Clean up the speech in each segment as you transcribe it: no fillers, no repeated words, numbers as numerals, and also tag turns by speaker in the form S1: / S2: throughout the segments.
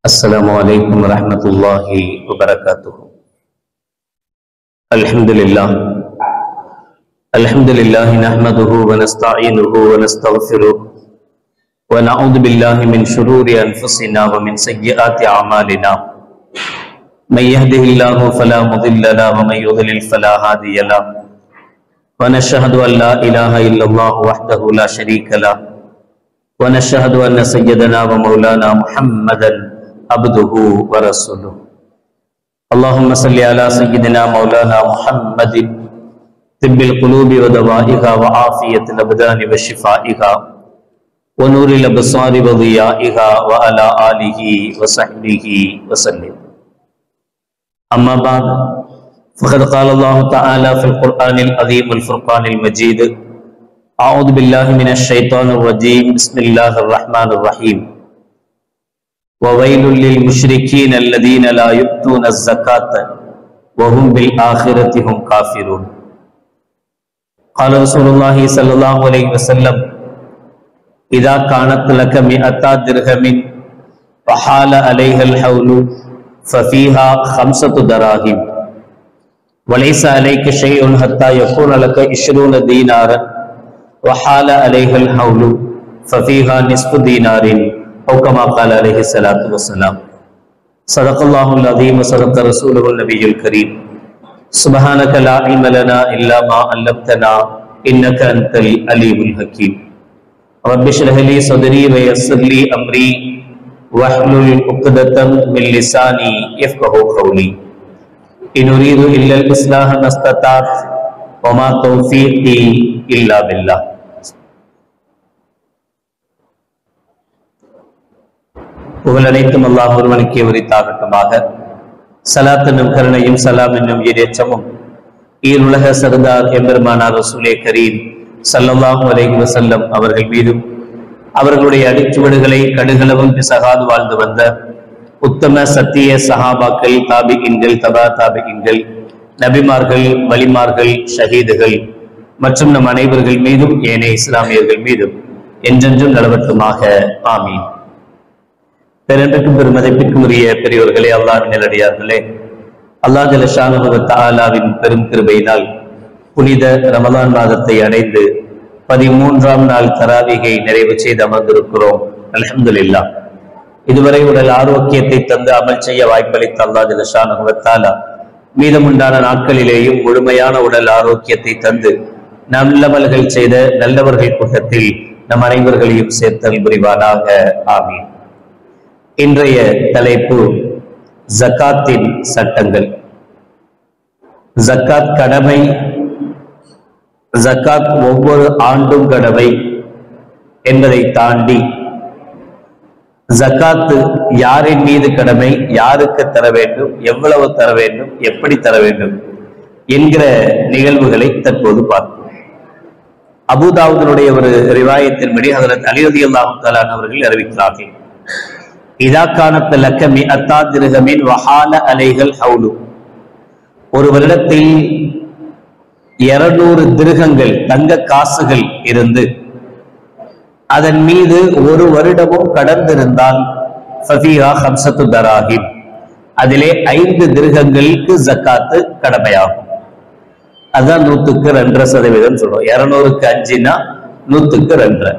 S1: السلام عليكم ورحمة الله وبركاته. الحمد لله نحمده ونستعينه ونستغفره ونعوذ بالله من شرور أنفسنا ومن سيئات أعمالنا. من يهده الله فلا مضل له ومن يضلل فلا هادي له. ونشهد أن لا إله إلا الله وحده لا شريك له. ونشهد أن سيدنا ومولانا محمدا عبده ورسوله. اللهم صل على سيدنا مولانا محمد طب القلوب ودوائها وعافية الأبدان وشفائها ونور الأبصار وضيائها وعلى آله وصحبه وسلم. أما بعد فقد قال الله تعالى في القرآن العظيم والفرقان المجيد: أعوذ بالله من الشيطان الرجيم. بسم الله الرحمن الرحيم. وويل للمشركين الذين لا يؤتون الزكاة وهم بالآخرة هم كافرون. قال رسول الله صلى الله عليه وسلم: إذا كانت لك 100 درهم وحال عليها الحول ففيها 5 دراهم وليس عليك شيء حتى يكون لك 20 دينارا وحال عليها الحول ففيها نصف دينار أو كما قال عليه الصلاة والسلام. صدق الله العظيم وصدق رسوله النبي الكريم. سبحانك لا علم لنا إلا ما علمتنا إنك أنت العليم الحكيم. رب اشرح لي صدري ويسر لي أمري واحلل عقدة من لساني يفقهوا قولي. إن أريد إلا الإصلاح ما استطعت وما توفيقي إلا بالله. புகழ் அனைத்தும் அல்லாஹ் ஒருவனுக்கே உரித்தாகட்டுமாக. சலாத் என்னும் கருணையும் சலாம் என்னும் ஈடேற்றமும் ஈருலக சர்தார் எம்பெருமானார் ரசூலே கரீம் ஸல்லல்லாஹு அலைஹி வஸல்லம் அவர்கள் மீதும் அவர்களுடைய அடிச்சுவடுகளை கடுகளவும் பிசகாது வாழ்ந்து வந்த உத்தம சத்திய சஹாபாக்கள், தாபிகீன்கள், தபா தாபிகீன்கள், நபிமார்கள், வலிமார்கள், ஷஹீதுகள் மற்றும் நம் அனைவர்கள் மீதும் ஏனைய இஸ்லாமியர்கள் மீதும் என்றென்றும் நலவட்டுமாக. ஆமீன். பெருமைக்கும் பெருமதிப்பிற்கும் உரிய பெரியவர்களே, அல்லாஹ்வின் நல்லடியார்களே, அல்லாஹ் ஜல்ல ஷானஹு வ தஆலாவின் பெரும் கிருபையினால் புனித ரமலான் மாதத்தை அடைந்து 13ஆம் நாள் தராவீகை நிறைவு செய்து அமர்ந்திருக்கிறோம். அல்ஹம்துலில்லாஹ். இதுவரை உடல் ஆரோக்கியத்தை தந்து அமல் செய்ய வாய்ப்பளித்த அல்லாஹ் ஜல்ல ஷானஹு வ தஆலா மீதமுண்டான நாட்களிலேயும் முழுமையான உடல் ஆரோக்கியத்தை தந்து நல்லமல்கள் செய்த நல்லவர்கள் கூட்டத்தில் நம் அனைவர்களையும் சேர்த்தல் புரிவானாக. ஆமீன். இன்றைய தலைப்பு ஜக்காத்தின் சட்டங்கள். ஜக்காத் கடமை, ஜக்காத் ஒவ்வொரு ஆண்டும் கடமை என்பதை தாண்டி ஜக்காத்து யாரின் மீது கடமை, யாருக்கு தர வேண்டும், எவ்வளவு தர வேண்டும், எப்படி தர வேண்டும் என்கிற நிகழ்வுகளை தற்போது பார்ப்போம். அபூதாவுதனுடைய ஒரு ரிவாயத்தின்படி ஹஜ்ரத் அலி ரலியல்லாஹு தஆலா அவர்கள் அறிவிக்கிறார்கள்: இதா கானத் லக 100 திர்ஹமின் வஹால அலைஹல் ஹவுலு. ஒரு வருடத்தில் 200 திர்ஹங்கள் தங்க காசுகள் இருந்து அதன் மீது ஒரு வருடமும் கடந்திருந்தால் ஃபஃபீஹா 5 தராஹிம், அதிலே 5 திர்ஹங்களுக்கு ஜக்காத்து கடமையாகும். அதுதான் 100க்கு 2.5% சொல்றோம். 200க்கு 5னா 100க்கு 2.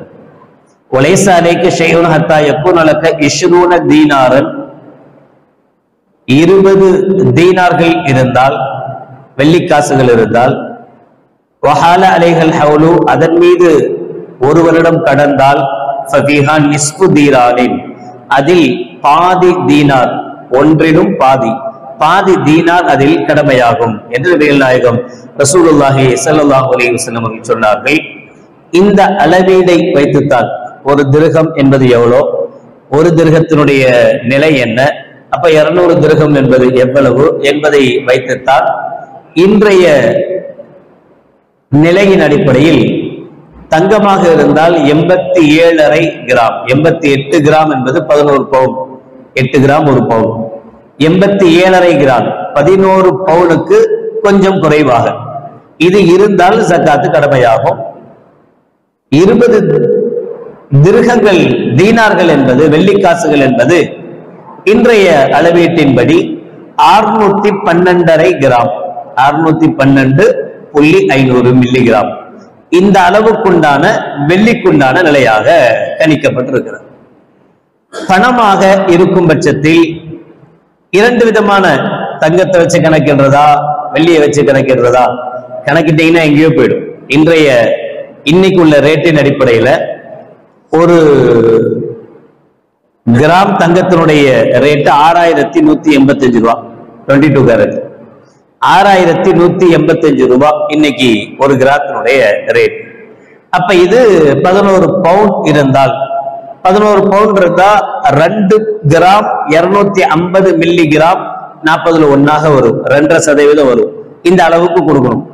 S1: وَلَيْسَ عَلَيْكَ شَيْءٌ حَتَّى يَكُونَ لَكَ 20 دينارا. 20 தீனார்கள் இருந்தால், வெள்ளிக்காசுகள் இருந்தால், وَحَالَ عَلَيْهَا الْحَوْلُ, அதன் மீது ஒரு வருடம் கடந்தால், فَفِيهَا نِصْفُ دِينَارٍ, அதில் பாதி தீனார், ஒன்றிலும் பாதி தீனார் அதில் கடமையாகும் என்று நபிகள் நாயகம் ரசூலுல்லாஹி ஸல்லல்லாஹு அலைஹி வஸல்லம் அவர்கள் சொன்னார்கள். இந்த அளவீடை வைத்துத்தான் ஒரு திர்ஹம் என்பது எவ்வளோ, ஒரு திர்ஹத்தினுடைய நிலை என்ன, அப்ப 200 திர்ஹம் என்பது எவ்வளவு என்பதை வைத்துத்தான் இன்றைய நிலையின் அடிப்படையில் தங்கமாக இருந்தால் 87.5 கிராம், 88 கிராம் என்பது 11 பவுன், 8 கிராம் ஒரு பவுன். 87.5 கிராம் 11 பவுனுக்கு கொஞ்சம் குறைவாக இது இருந்தால் ஜக்காத்து கடமையாகும். 20 திர்ஹங்கள், தீனார்கள் என்பது, வெள்ளிக்காசுகள் என்பது இன்றைய அளவீட்டின்படி 612.5 கிராம், 612.500 மில்லிகிராம் இந்த அளவுக்குண்டான வெள்ளிக்குண்டான நிலையாக கணிக்கப்பட்டிருக்கிறது. பணமாக இருக்கும் பட்சத்தில் இரண்டு விதமான தங்கத்தை வச்சு கணக்கிடுறதா, வெள்ளியை வச்சு கணக்கிடுறதா, கணக்கிட்டீங்கன்னா எங்கேயோ போயிடும். இன்னைக்கு உள்ள ரேட்டின் அடிப்படையில் ஒரு கிராம் தங்கத்தினுடைய ரேட்டு 6185 ரூபாய், 22 கேரட் 6185 ரூபாய் இன்னைக்கு ஒரு கிராத்தினுடைய ரேட். அப்ப இது 11 பவுண்ட் இருந்தால், 11 பவுண்ட் இருந்தா 2 கிராம் 250 மில்லிகிராம் 40ல் 1ஆக வரும், 2.5% வரும். இந்த அளவுக்கு கொடுக்கணும்.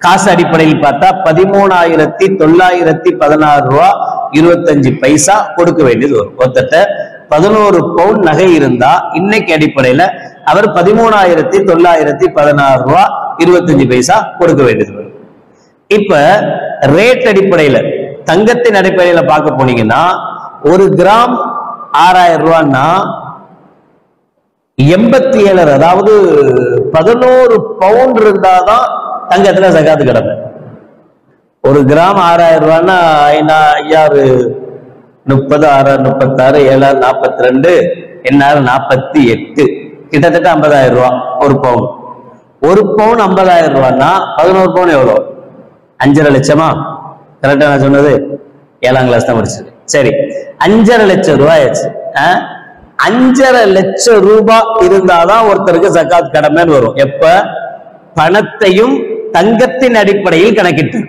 S1: காசு அடிப்படையில் பார்த்தா 13,916 ரூபாய் 25 பைசா கொடுக்க வேண்டியது வரும். ஒருத்தட்ட 11 பவுண்ட் நகை இருந்தா இன்னைக்கு அடிப்படையில அவர் 13,916 ரூபாய் 25 பைசா கொடுக்க வேண்டியது வரும். இப்ப ரேட் அடிப்படையில, தங்கத்தின் அடிப்படையில பார்க்க போனீங்கன்னா ஒரு கிராம் 6000 ரூபான்னா 87, அதாவது 11 பவுண்ட் இருந்தாதான் தங்கத்துல சகாத்து கிடமை. ஒரு கிராம் 6000 ரூபான்னா 6 30 6 36 7 42 48, கிட்டத்தட்ட 50,000 ரூபாய் ஒரு பவுன். ஒரு பவுன் 50,000 ரூபான்னா 11 பவுன் எவ்வளோ? 5.5 லட்சமா? கரெக்டா நான் சொன்னது? 7ஆம் கிளாஸ் தான் படிச்சது. சரி, 5.5 லட்சம் ரூபாய் ஆச்சு. 5.5 லட்சம் ரூபாய் இருந்தாதான் ஒருத்தருக்கு ஜகாத் கடமைன்னு வரும். எப்ப? பணத்தையும் தங்கத்தின் அடிப்படையில் கணக்கிட்டு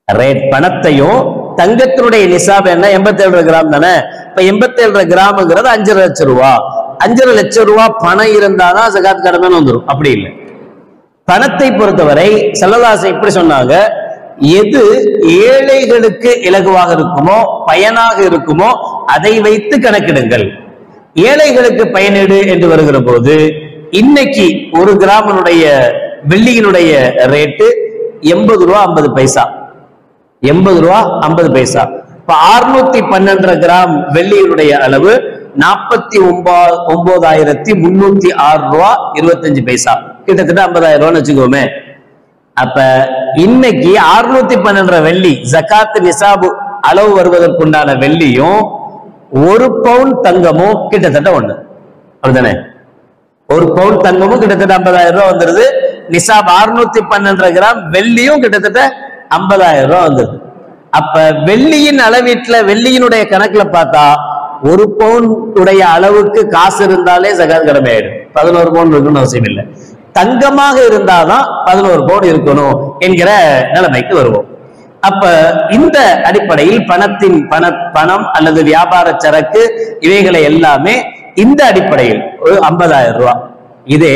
S1: ரேட், பணத்தையும் தங்கத்தினுடைய நிசாப் என்ன 87 கிராம் தானே. இப்ப 87 கிராம்ங்கிறது 5.5 லட்சம் ரூபாய். 5.5 லட்சம் ரூபாய் பணம் இருந்தாதான் ஜகாத் கடமைன்னு வந்துடும். அப்படி இல்லை. பணத்தை பொறுத்தவரை ஸல்லல்லாஹு இப்படி சொன்னாங்க, எது ஏழைகளுக்கு இலகுவாக இருக்குமோ, பயனாக இருக்குமோ அதை வைத்து கணக்கிடுங்கள். ஏழைகளுக்கு பயனீடு என்று வருகிற போது இன்னைக்கு ஒரு கிராமினுடைய வெள்ளியினுடைய ரேட்டு 80 ரூபா 50 பைசா, 80 ரூபா 50 பைசா. இப்ப 612 கிராம் வெள்ளியினுடைய அளவு 49,306 ரூபா 25 பைசா, கிட்டத்தட்ட 50,000 ரூபான்னு வச்சுக்கோமே. அப்ப இன்னைக்கு 612 வெள்ளி ஜகாத் நிசாபு அளவு வருவதற்குண்டான வெள்ளியும் ஒரு பவுன் தங்கமும் கிட்டத்தட்ட ஒண்ணு. அப்படிதானே? ஒரு பவுன் தங்கமும் கிட்டத்தட்ட 50,000 ரூபாய் வந்துருது. நிசாப் 612 கிராம் வெள்ளியும் கிட்டத்தட்ட 50,000 ரூபாய் வந்துருது. அப்ப வெள்ளியின் அளவீட்டுல, வெள்ளியினுடைய கணக்குல பார்த்தா ஒரு பவுன் உடைய அளவுக்கு காசு இருந்தாலே ஜகாத் கடமை ஆயிடும். 11 பவுன் இருக்கணும்னு அவசியம் இல்லை. தங்கமாக இருந்தாதான் 11 பவுன் இருக்கணும் என்கிற நிலைமைக்கு வருவோம். அப்ப இந்த அடிப்படையில் பணம் அல்லது வியாபார சரக்கு இவைகளை எல்லாமே இந்த அடிப்படையில் ஒரு 50,000 ரூபாய். இதே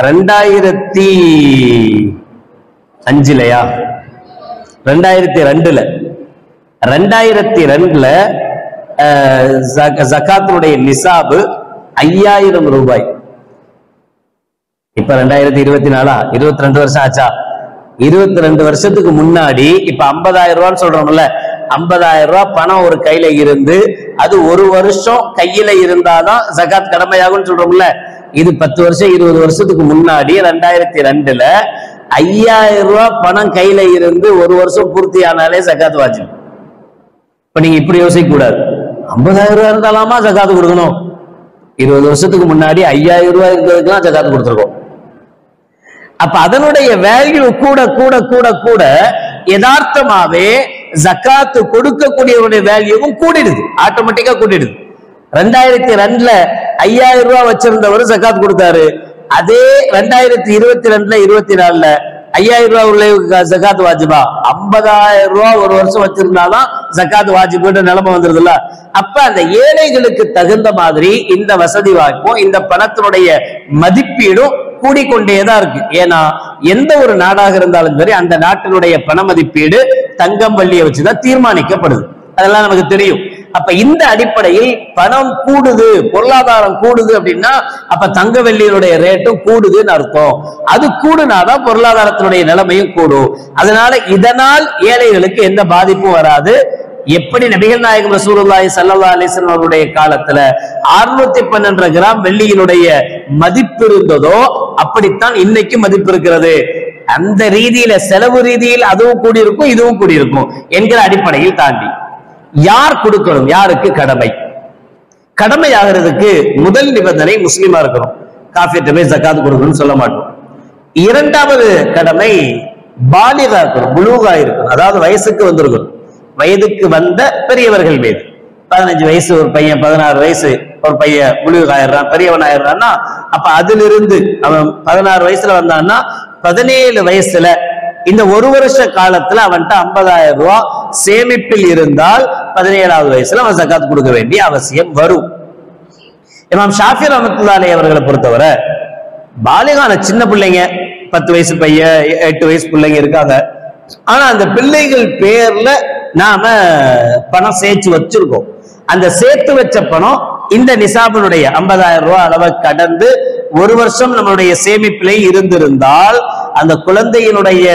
S1: 2005லயா 2002ல ஜகாத்துடைய நிசாபு 5000 ரூபாய். இப்ப 2024 22 வருஷம் ஆச்சா? 22 வருஷத்துக்கு முன்னாடி இப்ப 50,000 ரூபான்னு சொல்றோம்ல, 50,000 ரூபாய் பணம் ஒரு கையில இருந்து அது ஒரு வருஷம் கையில இருந்தாதான் ஜகாத் கடமையாகும் சொல்றோம்ல. இது 10 வருஷம் 20 வருஷத்துக்கு முன்னாடி 2002ல 5000 ரூபாய் பணம் கையில இருந்து ஒரு வருஷம் பூர்த்தி ஆனாலே ஜகாத் வாஜிப். இப்ப நீங்க இப்படி யோசிக்க கூடாது, 50,000 ரூபாய் இருந்தாலாமா ஜகாத்து கொடுக்கணும்? 20 வருஷத்துக்கு முன்னாடி 5000 ரூபாய் இருக்கிறதுக்கெல்லாம் ஜகாத்து கொடுத்துருக்கோம். அப்ப அதனுடைய வேல்யூ கூட கூட கூட கூட யதார்த்தமாவே ஜகாத்து கொடுக்கக்கூடியவருடைய வேல்யூவும் கூடிடுது, ஆட்டோமேட்டிக்கா கூடிடுது. 2002ல 5000 ரூபாய் வச்சிருந்தவர் ஜகாத் கொடுத்தாரு. அதே 2022ல 24ல 5000 ரூபாய் உள்ள ஜகாத் வாஜிபா? 50,000 ரூபாய் ஒரு வருஷம் வச்சிருந்தாலும் ஜகாத் வாஜிபுன்ற நிலைமை வந்துருதுல்ல. அப்ப அந்த ஏழைகளுக்கு தகுந்த மாதிரி இந்த வசதி வாய்ப்பும் இந்த பணத்தினுடைய மதிப்பீடும் கூடிக்கொண்டேதான் இருக்கு. ஏன்னா எந்த ஒரு நாடாக இருந்தாலும் சரி அந்த நாட்டினுடைய பண மதிப்பீடு தங்கம் வெள்ளியை வச்சுதான் தீர்மானிக்கப்படுது. அதெல்லாம் நமக்கு தெரியும். அப்ப இந்த அடிப்படையில் பணம் கூடுது, பொருளாதாரம் கூடுது அப்படின்னா அப்ப தங்க வெள்ளியினுடைய ரேட்டும் கூடுதுன்னு அர்த்தம். அது கூடுனாதான் பொருளாதாரத்தினுடைய நிலைமையும் கூடும். அதனால இதனால் ஏழைகளுக்கு எந்த பாதிப்பும் வராது. எப்படி நபிகள் நாயகம் ரசூலுல்லாஹி ஸல்லல்லாஹு அலைஹி வஸல்லம் அவருடைய காலத்துல 612 கிராம் வெள்ளியினுடைய மதிப்பு இருந்ததோ அப்படித்தான் இன்னைக்கு மதிப்பு இருக்கிறது. அந்த ரீதியில செலவு ரீதியில் அதுவும் கூடியிருக்கும் இதுவும் கூடியிருக்கும் என்கிற அடிப்படையில் தாண்டி யார் கொடுக்கணும், யாருக்கு கடமை? கடமை ஆகிறதுக்கு முதல் நிபந்தனை முஸ்லிமா இருக்கணும். காஃபிர்ட்ட போய் ஜகாத் கொடுக்கணும்னு சொல்ல மாட்டோம். இரண்டாவது கடமை பாலிகா இருக்கணும், புலூகா இருக்கணும், அதாவது வயசுக்கு வந்திருக்கணும். வயதுக்கு வந்த பெரியவர்கள் மீது 15 வயசு ஒரு பையன், 16 வயசு ஒரு பையன் புலூகா ஆயிடுறான், பெரியவன் ஆயிடுறான்னா அப்ப அதிலிருந்து அவன் 16 வயசுல வந்தான்னா 17 வயசுல இந்த ஒரு வருஷ காலத்துல அவன்கிட்ட 50,000 ரூபாய் சேமிப்பில் இருந்தால் 17வது வயசுல அவன் ஜகாத் கொடுக்க வேண்டிய அவசியம் வரும். இமாம் ஷாஃபி ரஹ்மத்துல்லாஹி அலைஹி அவர்களை பொறுத்தவரை பாலிகான சின்ன பிள்ளைங்க 10 வயசு பையன் 8 வயசு பிள்ளைங்க இருக்காங்க. ஆனா அந்த பிள்ளைகள் பேர்ல நாம பணம் சேர்த்து வச்சிருக்கோம். அந்த சேர்த்து வச்ச பணம் இந்த நிசாபினுடைய 50,000 ரூபாய் அளவை கடந்து ஒரு வருஷம் நம்மளுடைய சேமிப்பிலே இருந்திருந்தால் அந்த குழந்தையினுடைய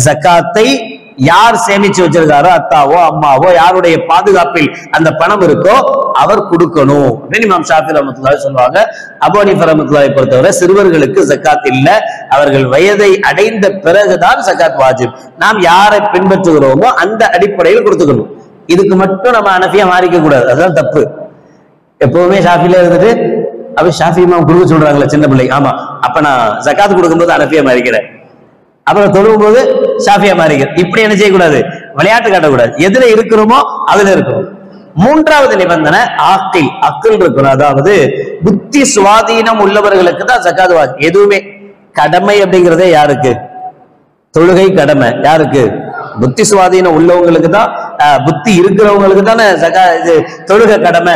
S1: ஜகாத்தை யார் சேமிச்சு வச்சிருக்காரோ, அத்தாவோ அம்மாவோ, யாருடைய பாதுகாப்பில் அந்த பணம் இருக்கோ அவர் கொடுக்கணும் அப்படின்னு இமாம் ஷாஃபி ரஹ்மத்துல்லாஹி சொல்லுவாங்க. அபூ ஹனீஃபா ரஹ்மத்துல்லாஹி பொறுத்தவரை சிறுவர்களுக்கு ஜகாத் இல்ல, அவர்கள் வயதை அடைந்த பிறகுதான் ஜகாத் வாஜிப். நாம் யாரை பின்பற்றுகிறோமோ அந்த அடிப்படையில் கொடுத்துக்கணும். இதுக்கு மட்டும் நம்ம ஹனஃபியா மாறிக்க கூடாது, அதுதான் தப்பு. எப்பவுமே ஷாஃபில இருந்துட்டு அப்ப ஷாஃபி இமாம் கொடுக்க சொல்றாங்களே சின்ன பிள்ளை, ஆமா அப்ப நான் ஜகாத் கொடுக்கும்போது ஹனஃபியா மாறிக்கிறேன், அப்புறம் தொழுவும் போது ஷாஃபியா மாறிக்கிறேன், இப்படி என்ன செய்யக்கூடாது, விளையாட்டு காட்டக்கூடாது. எதுல இருக்கிறோமோ அதுல இருக்கணும். மூன்றாவது நிபந்தனை அக்கில் இருக்கணும், அதாவது புத்தி சுவாதீனம் உள்ளவர்களுக்கு தான் ஜகாத் வாஜிப். எதுவுமே கடமை அப்படிங்கிறதே யாருக்கு? தொழுகை கடமை யாருக்கு? புத்தி சுவாதீனம் உள்ளவங்களுக்கு தான், புத்தி இருக்கிறவங்களுக்கு தானே தொழுகை கடமை.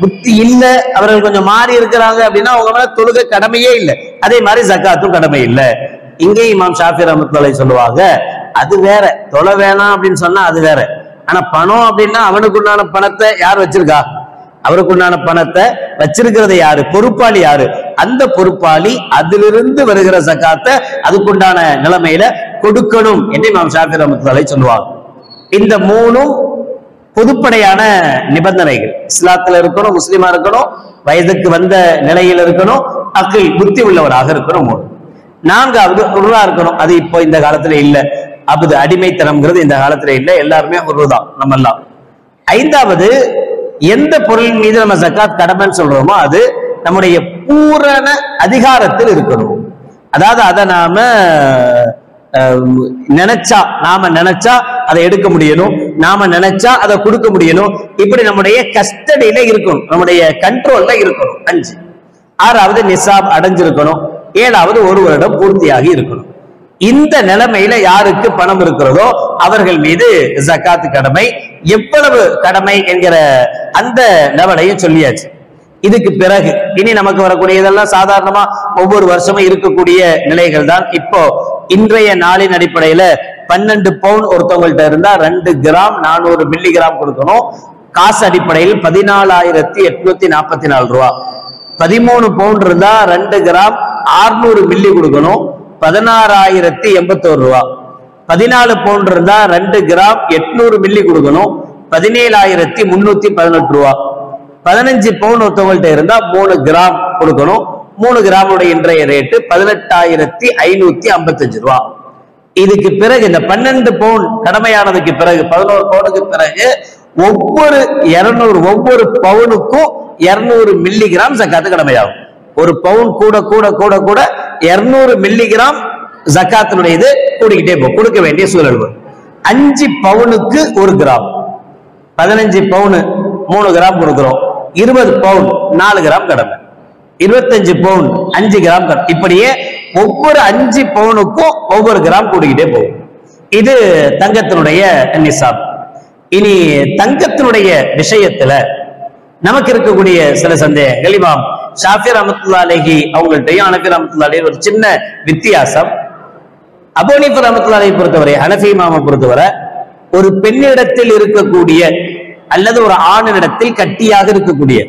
S1: புத்தி இல்ல, அவர்கள் கொஞ்சம் மாறி இருக்கிறாங்க அப்படின்னா அவங்க மேல தொழுகை கடமையே இல்லை. அதே மாதிரி ஜகாத்தும் கடமை இல்லை. இங்கே இமாம் ஷாஃபி ரஹ்மத்துல்லாஹி சொல்லுவாங்க, அது வேற, தொலை வேணாம் அப்படின்னு சொன்னா அது வேற. ஆனா பணம் அப்படின்னா அவனுக்குண்டான பணத்தை யார் வச்சிருக்கா? அவருக்குண்டான பணத்தை வச்சிருக்கிறது யாரு? பொறுப்பாளி யாரு? அந்த பொறுப்பாளி அதிலிருந்து வருகிற ஜகாத்தை அதுக்குண்டான நிலைமையில கொடுக்கணும் என்று இமாம் ஷாஃபி ரஹ்மத்துல்லாஹி சொல்லுவாங்க. இந்த மூணும் பொதுப்படையான நிபந்தனைகள். இஸ்லாத்துல இருக்கணும், முஸ்லிமா இருக்கணும், வயதுக்கு வந்த நிலையில் இருக்கணும், அக்கில் புத்தி உள்ளவராக இருக்கணும். நான்காவது உருவா இருக்கணும். அது இப்போ இந்த காலத்துல இல்ல. அபுது அடிமைத்தனம்ங்கிறது இந்த காலத்துல இல்ல, எல்லாருமே உருதான் நம்ம எல்லாம். ஐந்தாவது, எந்த பொருளின் மீது நம்ம ஜகாத் கடமைன்னு சொல்றோமோ அது நம்முடைய பூரண அதிகாரத்தில் இருக்கணும். அதாவது அதை நாம நினைச்சா அதை எடுக்க முடியணும், நாம நினைச்சா அதை கொடுக்க முடியணும். இப்படி நம்முடைய கஸ்டடியில இருக்கணும், நம்முடைய கண்ட்ரோல்ல இருக்கணும். 5. ஆறாவது நிசாப் அடைஞ்சிருக்கணும். 7வது ஒரு வருடம் பூர்த்தியாகி இருக்கணும். இந்த நிலைமையில யாருக்கு பணம் இருக்கிறதோ அவர்கள் மீது ஜகாத் கடமை. எவ்வளவு கடமை என்கிற அந்த லெவலையும் சொல்லியாச்சு. இதுக்கு பிறகு இனி நமக்கு வரக்கூடிய இதெல்லாம் சாதாரணமா ஒவ்வொரு வருஷமும் இருக்கக்கூடிய நிலைகள் தான். இப்போ இன்றைய நாளின் அடிப்படையில 12 பவுன் ஒருத்தவங்கள்ட்ட இருந்தா 2 கிராம் 400 மில்லி கிராம் கொடுக்கணும். காசு அடிப்படையில் 14,844 ரூபாய். 13 பவுன் இருந்தா 2 கிராம் 600 மில்லி கொடுக்கணும், 16,081 ரூபாய். 14 பவுன் இருந்தா 2 கிராம் 800 மில்லி கொடுக்கணும், 17,318 ரூபாய். 15 பவுன் ஒருத்தவங்கள்ட்ட இருந்தா 3 கிராம் கொடுக்கணும். 3 கிராமுடைய இன்றைய ரேட்டு 18,555 ரூபாய். இதுக்கு பிறகு இந்த 12 பவுன் கடமையானதுக்கு பிறகு 11 பவுனுக்கு பிறகு ஒவ்வொரு பவுனுக்கும் 200 மில்லி கிராம் ஜகாத்து கடமையாகும். ஒரு பவுன் கூட கூட கூட கூட 200 மில்லி கிராம் ஜகாத்தினுடைய இது கூடிக்கிட்டே போகும், கொடுக்க வேண்டிய சூழல் வரும். 5 பவுனுக்கு 1 கிராம், 15 பவுனு 3 கிராம் கொடுக்கிறோம், 20 பவுன் 4 கிராம் கடமை, 25 பவுன் 5 கிராம் கடமை. இப்படியே ஒவ்வொரு 5 பவுனுக்கும் ஒவ்வொரு கிராம் கூடிக்கிட்டே போகும். இது தங்கத்தினுடைய நிசாப். இனி தங்கத்தினுடைய விஷயத்துல நமக்கு இருக்கக்கூடிய சில சந்தேகங்கள். இமாம் ஷாஃபி ரஹ்மத்துல்லாஹி அலைஹி அவங்கள்ட்டையும் ஹனஃபி ரஹ்மத்துல்லாஹி அலைஹி ஒரு சின்ன வித்தியாசம். அபூ ஹனீஃபா ரஹ்மத்துல்லாஹி அலைஹி பொறுத்தவரை, ஹனஃபி இமாமை பொறுத்தவரை, ஒரு பெண்ணிடத்தில் இருக்கக்கூடிய அல்லது ஒரு ஆணிடத்தில் கட்டியாக இருக்கக்கூடிய,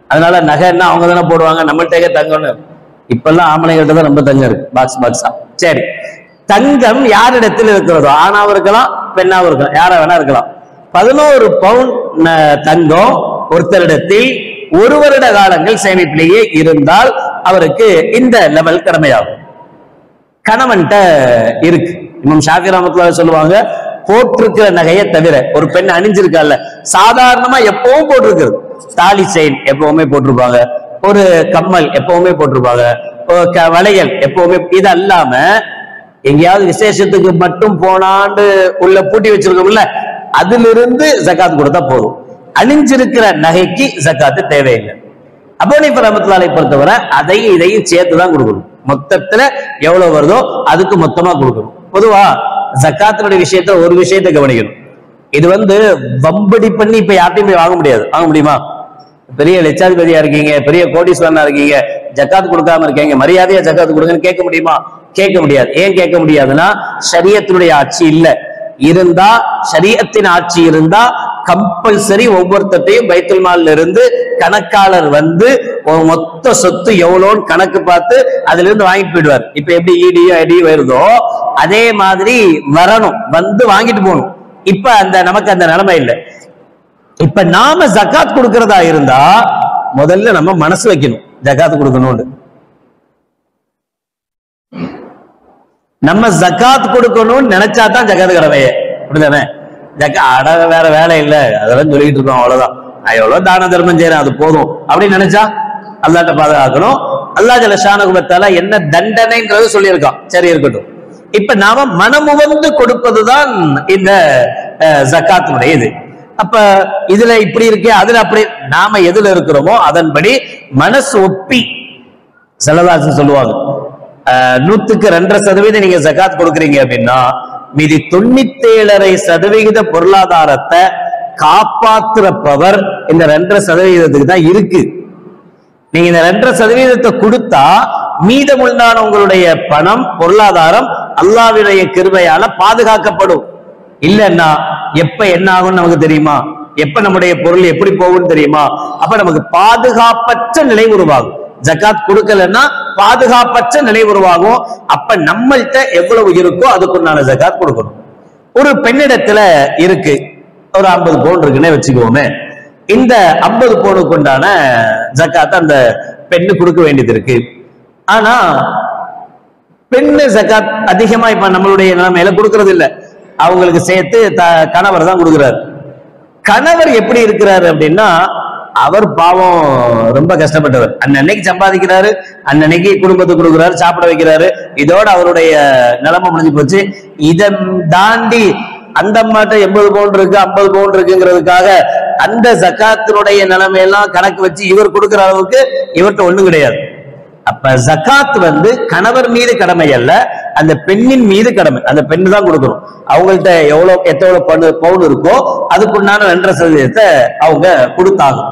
S1: அதனால நகைன்னா அவங்க தானே போடுவாங்க, நம்மள்கிட்ட தங்கம்னு. இப்பெல்லாம் ஆம்பளைங்கள்ட்ட தான் ரொம்ப தங்கம் இருக்கு, பாக்ஸா. சரி, தங்கம் யாரிடத்தில் இருக்கிறதோ, ஆணாவும் இருக்கலாம் பெண்ணாவும் இருக்கலாம், யாரா வேணா இருக்கலாம். 11 பவுன் தங்கம் ஒருத்தரிடத்தில் 1 வருட காலங்கள் சேமிப்பிலேயே இருந்தால் அவருக்கு இந்த லெவல் கடமையாகும். கணவன்கிட்ட இருக்கு. இமாம் ஷாஃபி ரஹ்மத்துல்லாஹி சொல்லுவாங்க, போட்டிருக்கிற நகையை தவிர ஒரு பெண் அணிஞ்சிருக்கால, சாதாரணமா எப்பவும் போட்டிருக்கிறது, தாலி செயின் எப்பவுமே போட்டிருப்பாங்க, ஒரு கம்மல் எப்பவுமே போட்டிருப்பாங்க, வளையல் எப்பவுமே, இது அல்லாம எங்கேயாவது விசேஷத்துக்கு மட்டும் போனாண்டு உள்ள பூட்டி வச்சிருக்கோம்ல, அதுல இருந்து ஜகாத் கொடுத்தா போதும். அணிஞ்சிருக்கிற நகைக்கு ஜகாத்து தேவையில்லை. அபூ ஹனீஃபா ரஹ்மத்துல்லாஹி அலைஹி பொறுத்தவரை அதையும் இதையும் சேர்த்துதான் கொடுக்கணும். மொத்தத்துல எவ்வளவு வருதோ அதுக்கு மொத்தமா கொடுக்கணும். பொதுவா ஜகாத்தினுடைய விஷயத்த ஒரு விஷயத்தை கவனிக்கணும். இது வம்படி பண்ணி இப்ப யார்ட்டையும் போய் வாங்க முடியாது. வாங்க முடியுமா? பெரிய லட்சாதிபதியா இருக்கீங்க, பெரிய கோடீஸ்வரனா இருக்கீங்க, ஜக்காத் கொடுக்காம இருக்கீங்க, மரியாதையா ஜக்காத் கொடுங்கன்னு கேட்க முடியுமா? கேட்க முடியாது. ஏன் கேட்க முடியாதுன்னா, ஷரியத்தினுடைய ஆட்சி இல்ல. இருந்தா, ஷரியத்தின் ஆட்சி இருந்தா கம்பல்சரி ஒவ்வொருத்தையும் பைத்துல் மால்ல இருந்து கணக்காளர் மொத்த சொத்து எவ்வளோன்னு கணக்கு பார்த்து அதுல இருந்து வாங்கிட்டு போயிடுவார். இப்ப எப்படி ஈடியோ ஐடியோ வருதோ அதே மாதிரி வரணும், வாங்கிட்டு போகணும். இப்ப நமக்கு அந்த நிலைமை இல்லை. இப்ப நாம ஜகாத் கொடுக்கறதா இருந்தா முதல்ல நம்ம மனசு வைக்கணும், ஜகாத் கொடுக்கணும்னு. நம்ம ஜகாத் கொடுக்கணும்னு நினைச்சாதான் ஜகாத் கடமையே. அப்படிதானே? வேற வேலை இல்ல, அதெல்லாம் சொல்லிட்டு இருக்கோம், அவ்வளவுதான், நான் எவ்வளவு தான தர்மம் செய்யறேன் அது போதும் அப்படின்னு நினைச்சா அல்லாஹ்ட்ட பாதுகாக்கணும். அல்லாஹ் ஜல்ல ஷானஹு வ தஆலா என்ன தண்டனைன்றது சொல்லியிருக்கான். சரி, இருக்கட்டும். இப்ப நாம மனமுவந்து கொடுப்பதுதான் இந்த ஜகாத்தினுடைய இது. அப்ப இதுல இப்படி இருக்கே, அதுல அப்படி, நாம எதுல இருக்கிறோமோ அதன்படி மனசு ஒப்பி, ஸல்லல்லாஹு சொல்லுவாங்க, 100க்கு 2.5% நீங்க ஜகாத் கொடுக்குறீங்க அப்படின்னா மீதி 97.5% பொருளாதாரத்தை காப்பாற்றுற பவர் இந்த 2.5% தான் இருக்கு. நீங்க இந்த 2.5% கொடுத்தா மீதமுள்ளான உங்களுடைய பணம், பொருளாதாரம் அல்லாஹ்வுடைய கிருபையால பாதுகாக்கப்படும். இல்லன்னா எப்ப என்ன ஆகும்னு நமக்கு தெரியுமா? எப்ப நம்முடைய பொருள் எப்படி போகும்னு தெரியுமா? அப்ப நமக்கு பாதுகாப்பற்ற நிலை உருவாகும். ஜகாத் கொடுக்கலன்னா பாதுகாப்பற்ற நிலை உருவாகும். அப்ப நம்மள்கிட்ட எவ்வளவு இருக்கோ அதுக்குண்டான ஜகாத் கொடுக்கணும். ஒரு பெண்ணிடத்துல இருக்கு ஒரு 50 பவுன் இருக்குன்னு வச்சுக்கோமே, இந்த 50 பவுனுக்கு உண்டான ஜகாத் அந்த பெண்ணு கொடுக்க வேண்டியது இருக்கு. ஆனா பெண்ணு ஜகாத் அதிகமா இப்ப நம்மளுடைய நிலைமையில கொடுக்கறது இல்லை. அவங்களுக்கு சேர்த்து கணவர் தான் கொடுக்கிறார். கணவர் எப்படி இருக்கிறாரு அப்படின்னா, அவர் பாவம் ரொம்ப கஷ்டப்பட்டவர். அன்னைக்கு சம்பாதிக்கிறாரு, அன்னைக்கு குடும்பத்துக்கு கொடுக்குறாரு, சாப்பிட வைக்கிறாரு, இதோட அவருடைய நிலைமை முடிஞ்சு போச்சு. இதை தாண்டி அந்த அம்மாட்ட 80 பவுன் இருக்கு, 50 பவுன் இருக்குங்கிறதுக்காக அந்த ஜகாத்தினுடைய நிலைமையெல்லாம் கணக்கு வச்சு இவர் கொடுக்கிற அளவுக்கு இவர்கிட்ட ஒண்ணும் கிடையாது. அப்ப ஜகாத் கணவர் மீது கடமை அல்ல, அந்த பெண்ணின் மீது கடமை. அந்த பெண்ணு தான் கொடுக்கணும். அவங்கள்ட்ட எவ்வளவு பவுன் இருக்கோ அதுக்குண்டான 2.5% அவங்க கொடுத்தாகும்.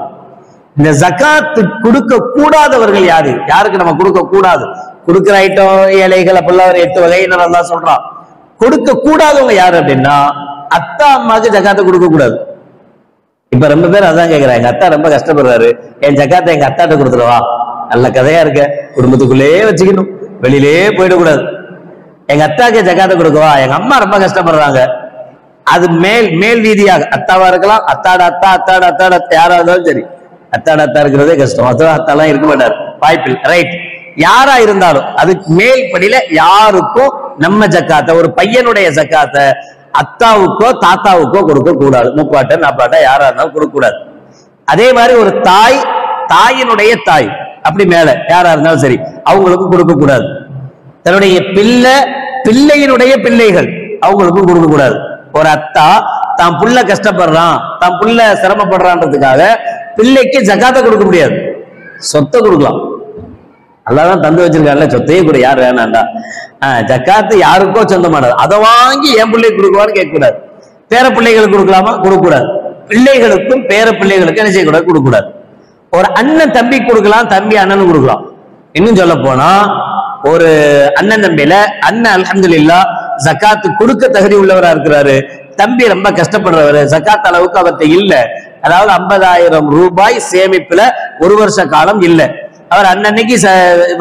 S1: இந்த ஜகாத் கொடுக்க கூடாதவர்கள் யாரு? யாருக்கு நம்ம கொடுக்க கூடாது? கொடுக்கிற ஐட்டம் ஏழைகள் அப்பெல்லாம் ஒரு 8 வகை தான் சொல்றான். கொடுக்க கூடாதவங்க யாரு அப்படின்னா, அத்தா அம்மாக்கு ஜகாத்தை கொடுக்க கூடாது. இப்ப ரொம்ப பேர் அதான் கேட்கிறாங்க, எங்க அத்தா ரொம்ப கஷ்டப்படுறாரு, என் ஜகாத்தை எங்க அத்தாட்ட கொடுத்துருவா. நல்ல கதையா இருக்க, குடும்பத்துக்குள்ளேயே வச்சுக்கணும், வெளியிலே போயிடக்கூடாது. எங்க அத்தாக்கு ஜகாத்தை கொடுக்கவா, எங்க அம்மா ரொம்ப கஷ்டப்படுறாங்க. அது மேல் ரீதியாக அத்தாவா இருக்கலாம், அத்தாட அத்தா அத்தாட அத்தாட யாரா இருந்தாலும் சரி, அத்தாட அத்தா இருக்கிறதே கஷ்டம், அத்தாலாம் இருக்க மாட்டாரு, வாய்ப்பில் ரைட். யாரா இருந்தாலும் அதுக்கு மேல் படியில யாருக்கும் நம்ம ஜக்காத்த, ஒரு பையனுடைய ஜக்காத்த அத்தாவுக்கோ தாத்தாவுக்கோ கொடுக்க கூடாது. முப்பாட்ட நாப்பாட்ட யாரா இருந்தாலும் கொடுக்க கூடாது. அதே மாதிரி ஒரு தாயினுடைய தாய் அப்படி மேல யாரா இருந்தாலும் சரி அவங்களுக்கும் கொடுக்க கூடாது. தன்னுடைய பிள்ளையினுடைய பிள்ளைகள் அவங்களுக்கும் கொடுக்க கூடாது. ஒரு அத்தா தான் புள்ள கஷ்டப்படுறான், தான் புள்ள சிரமப்படுறான்றதுக்காக பிள்ளைக்கு ஜக்காத்தை கொடுக்க முடியாது. சொத்தை கொடுக்கலாம், அல்லாதான் தந்து வச்சிருக்காருல, சொத்தையே கூட யார் வேணாண்டா. ஜக்காத்து யாருக்கோ சொந்தமானது, அதை வாங்கி என் பிள்ளைக்கு கொடுக்குவான்னு கேட்க கூடாது. பேர பிள்ளைகளுக்கு கொடுக்கலாமா? கொடுக்க கூடாது. பிள்ளைகளுக்கும் பேர பிள்ளைகளுக்கும் என்ன செய்யக்கூடாது? கொடுக்க கூடாது. ஒரு அண்ணன் தம்பி கொடுக்கலாம், தம்பி அண்ணனும் கொடுக்கலாம். இன்னும் சொல்ல போனா ஒரு அண்ணன் தம்பியில அண்ணன் அல்ஹம்துலில்லாஹ் ஜக்காத்து கொடுக்க தகுதி உள்ளவரா இருக்கிறாரு, தம்பி ரொம்ப கஷ்டப்படுறவரு, ஜக்காத் அளவுக்கு அவர்கிட்ட இல்ல, அதாவது 50,000 ரூபாய் சேமிப்புல 1 வருஷ காலம் இல்ல, அவர் அன்னன்னைக்கு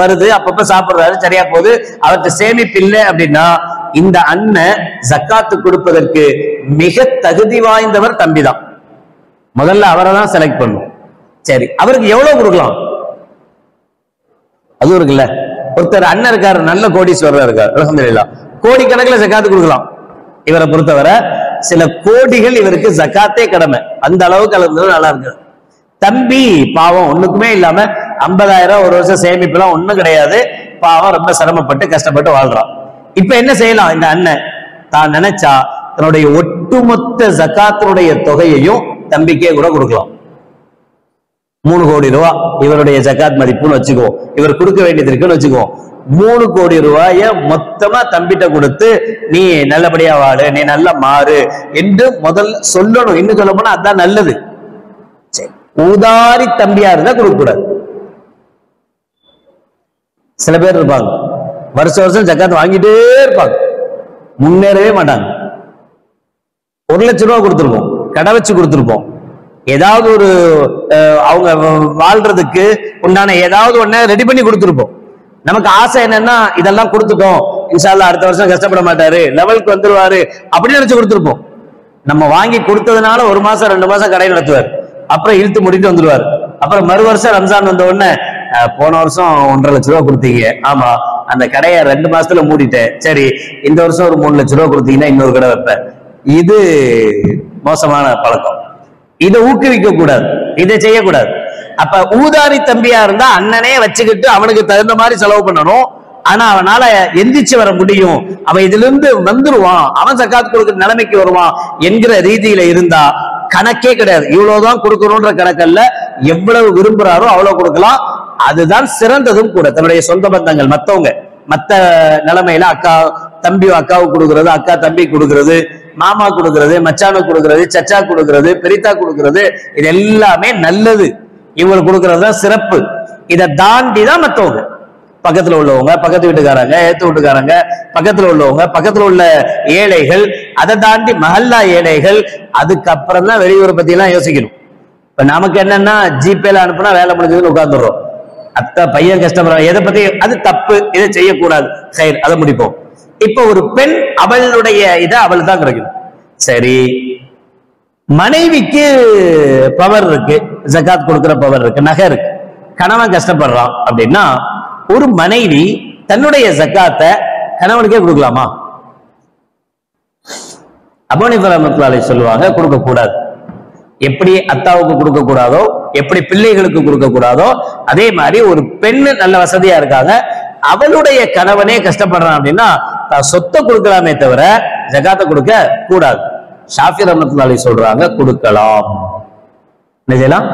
S1: வருது, அப்பப்ப சாப்பிடுறாரு, சரியா போகுது, அவர்கிட்ட சேமிப்பு இல்லை அப்படின்னா இந்த அண்ணன் ஜக்காத்து கொடுப்பதற்கு மிக தகுதி வாய்ந்தவர் தம்பி தான். முதல்ல அவரை தான் செலக்ட் பண்ணும். சரி, அவருக்கு எவ்வளவு கொடுக்கலாம்? அதுவும் இருக்குல்ல. ஒருத்தர் அண்ணன் இருக்காரு, நல்ல கோடீஸ்வரர் இருக்காரு, அல்ஹம்துலில்லாஹ், கோடிக்கணக்கில் ஜக்காத்து கொடுக்கலாம். இவரை பொறுத்தவரை சில கோடிகள் இவருக்கு ஜக்காத்தே கடமை, அந்த அளவுக்கு அளவு நல்லா இருக்கு. தம்பி பாவம் ஒண்ணுக்குமே இல்லாம 50,000 ஒரு வருஷம் சேமிப்புலாம் ஒண்ணும் கிடையாது, பாவம் ரொம்ப சிரமப்பட்டு கஷ்டப்பட்டு வாழ்றான். இப்ப என்ன செய்யலாம்? இந்த அண்ணன் தான் நினைச்சா தன்னுடைய ஒட்டுமொத்த ஜக்காத்தினுடைய தொகையையும் தம்பிக்கே கூட கொடுக்கலாம். 3 கோடி ரூபாய் இவருடைய ஜக்காத் மதிப்புன்னு வச்சுக்கோ, இவர் கொடுக்க வேண்டியது இருக்குன்னு வச்சுக்கோ. 3 கோடி ரூபாய மொத்தமா தம்பிட்ட கொடுத்து நீ நல்லபடியா வாழு, நீ நல்லா மாறு என்று முதல் சொல்லணும். இன்னும் சொல்ல போனா அதான் நல்லது. ஊதாரி தம்பியா இருந்தா கொடுக்க கூடாது. சில பேர் இருப்பாங்க, வருஷம் வருஷம் ஜக்காத் வாங்கிட்டே இருப்பாங்க, முன்னேறவே மாட்டாங்க. 1 லட்சம் ரூபாய் கொடுத்துருப்போம், கடை வச்சு கொடுத்துருப்போம், ஏதாவது ஒரு அவங்க வாழ்றதுக்கு உண்டான ஏதாவது ஒண்ணு ரெடி பண்ணி கொடுத்துருப்போம். நமக்கு ஆசை என்னன்னா இதெல்லாம் கொடுத்துட்டோம், இன்ஷா அல்லாஹ் அடுத்த வருஷம் கஷ்டப்பட மாட்டாரு, லெவலுக்கு வந்துருவாரு அப்படின்னு நினைச்சு கொடுத்துருப்போம். நம்ம வாங்கி கொடுத்ததுனால 1 மாசம் 2 மாசம் கடை நடத்துவார், அப்புறம் இழுத்து முடிட்டு வந்துருவாரு. அப்புறம் மறு வருஷம் ரம்ஜான் வந்த உடனே போன வருஷம் 1.5 லட்சம் ரூபாய் கொடுத்தீங்க, ஆமா அந்த கடையை 2 மாசத்துல மூடிட்டேன், சரி இந்த வருஷம் ஒரு 3 லட்சம் ரூபாய் கொடுத்தீங்கன்னா இன்னொரு கடை வைப்பேன். இது மோசமான பழக்கம், இதை ஊக்குவிக்க கூடாது, இதை செய்யக்கூடாது. அப்ப ஊதாரி தம்பியா இருந்தா அண்ணனே வச்சுக்கிட்டு அவனுக்கு தகுந்த மாதிரி செலவு பண்ணணும். ஆனா அவனால எந்திரிச்சு வர முடியும், அவன் இதுல இருந்து வந்துருவான், அவன் ஜக்காத் கொடுக்கிற நிலைமைக்கு வருவான் என்கிற ரீதியில இருந்தா கணக்கே கிடையாது. இவ்வளவுதான் கொடுக்கணும்ன்ற கணக்கல்ல, எவ்வளவு விரும்புறாரோ அவ்வளவு கொடுக்கலாம். அதுதான் சிறந்ததும் கூட. தன்னுடைய சொந்த பந்தங்கள் மத்தவங்க மத்த நிலைமையில அக்கா தம்பி அக்காவுக்கு கொடுக்கறது, அக்கா தம்பி கொடுக்கறது, மாமா கொடுக்கறது, மச்சானு கொடுக்கறது, சச்சா கொடுக்கறது, பெரித்தா கொடுக்கறது, இது எல்லாமே நல்லது. இவங்களுக்கு கொடுக்கறது தான் சிறப்பு. இதை தாண்டி தான் மத்தவங்க, பக்கத்துல உள்ளவங்க, பக்கத்து வீட்டுக்காரங்க, ஏத்து வீட்டுக்காரங்க, பக்கத்துல உள்ளவங்க, பக்கத்துல உள்ள ஏழைகள், அதை தாண்டி மஹல்லா ஏழைகள், அதுக்கப்புறம் தான் வெளியூரை பத்தி எல்லாம் யோசிக்கணும். இப்ப நமக்கு என்னன்னா ஜிபேல அனுப்புனா வேலை முடிஞ்சதுன்னு உட்கார்ந்துடுறோம். அத்தை பையன் கஷ்டப்படுறான், எதை பத்தி அது தப்பு, இதை செய்யக்கூடாது, சரி அதை முடிப்போம். இப்ப ஒரு பெண் அவளுடைய இதை அவள் தான் கிடைக்கணும். சரி, மனைவிக்கு பவர் இருக்கு, ஜகாத் கொடுக்கிற பவர் இருக்கு, நகை இருக்கு, கணவன் கஷ்டப்படுறான் அப்படின்னா ஒரு மனைவி தன்னுடைய ஜக்காத்தை கணவனுக்கே கொடுக்கலாமா? அபூ ஹனீஃபா ரஹ்மத்துல்லாஹி அலைஹி சொல்லுவாங்க, கொடுக்க கூடாது. எப்படி அத்தாவுக்கு கொடுக்க கூடாதோ, எப்படி பிள்ளைகளுக்கு கொடுக்க கூடாதோ, அதே மாதிரி ஒரு பெண்ணு நல்ல வசதியா இருக்காங்க, அவளுடைய கணவனே கஷ்டப்படுறான் அப்படின்னா சொத்தை கொடுக்கலாமே தவிர ஜகாத்தை கொடுக்க கூடாது. ஷாஃபி ரஹ்மத்துல்லாஹி அலைஹி சொல்றாங்க கொடுக்கலாம். என்ன செய்யலாம்?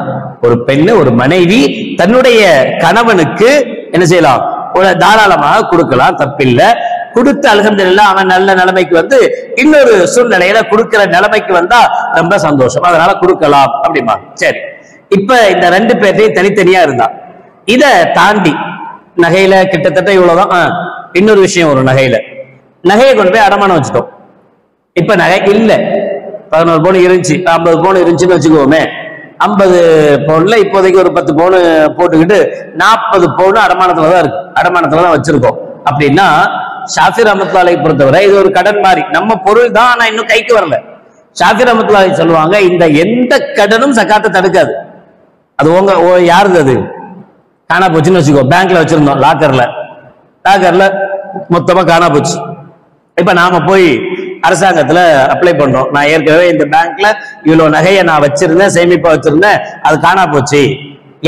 S1: ஒரு பெண்ணு, ஒரு மனைவி தன்னுடைய கணவனுக்கு என்ன செய்யலாம்? தாராளமாக கொடுக்கலாம், தப்பில்லை. கொடுத்து அல்ஹம்துலில்லாஹ் அவன் நல்ல நிலைமைக்கு வந்து இன்னொரு சூழ்நிலையில கொடுக்கிற நிலைமைக்கு வந்தா ரொம்ப சந்தோஷம், அதனால கொடுக்கலாம் அப்படிமா. சரி, இப்ப இந்த 2 பேர்த்தையும் தனித்தனியா இருந்தா, இத தாண்டி நகையில கிட்டத்தட்ட இவ்வளவுதான். இன்னொரு விஷயம், ஒரு நகையை கொண்டு போய் அடமானம் வச்சுட்டோம். இப்ப நகை இல்ல, 11 பவுன் இருந்துச்சு, 50 பவுன் இருந்துச்சுன்னு வச்சுக்கோமே. 50 பவுன்ல இப்போதைக்கு ஒரு 10 பவுன் போட்டுக்கிட்டு 40 பவுன் அடமானத்துலதான் இருக்கு, அடமானத்துலதான் வச்சிருக்கோம். அப்படின்னா ஷாஃபி ரஹ்மத்துல்லாஹி அலைஹி பொறுத்தவரை இது ஒரு கடன் மாதிரி, நம்ம பொருள் தான், ஆனா இன்னும் கைக்கு வரல. ஷாஃபி ரஹ்மத்துல்லாஹி அலைஹி சொல்லுவாங்க, இந்த எந்த கடனும் ஜகாத்தை தடுக்காது. அது உங்க யாருது? அது காணா போச்சுன்னு வச்சுக்கோ, பேங்க்ல வச்சிருந்தோம், லாக்கர்ல மொத்தமா காணா போச்சு. இப்ப நாம போய் அரசாங்கத்துல அப்ளை பண்றோம், நான் ஏற்கனவே இந்த பேங்க்ல இவ்வளவு நகையை நான் வச்சிருந்தேன், சேமிப்பா வச்சிருந்தேன், அது காணா போச்சு,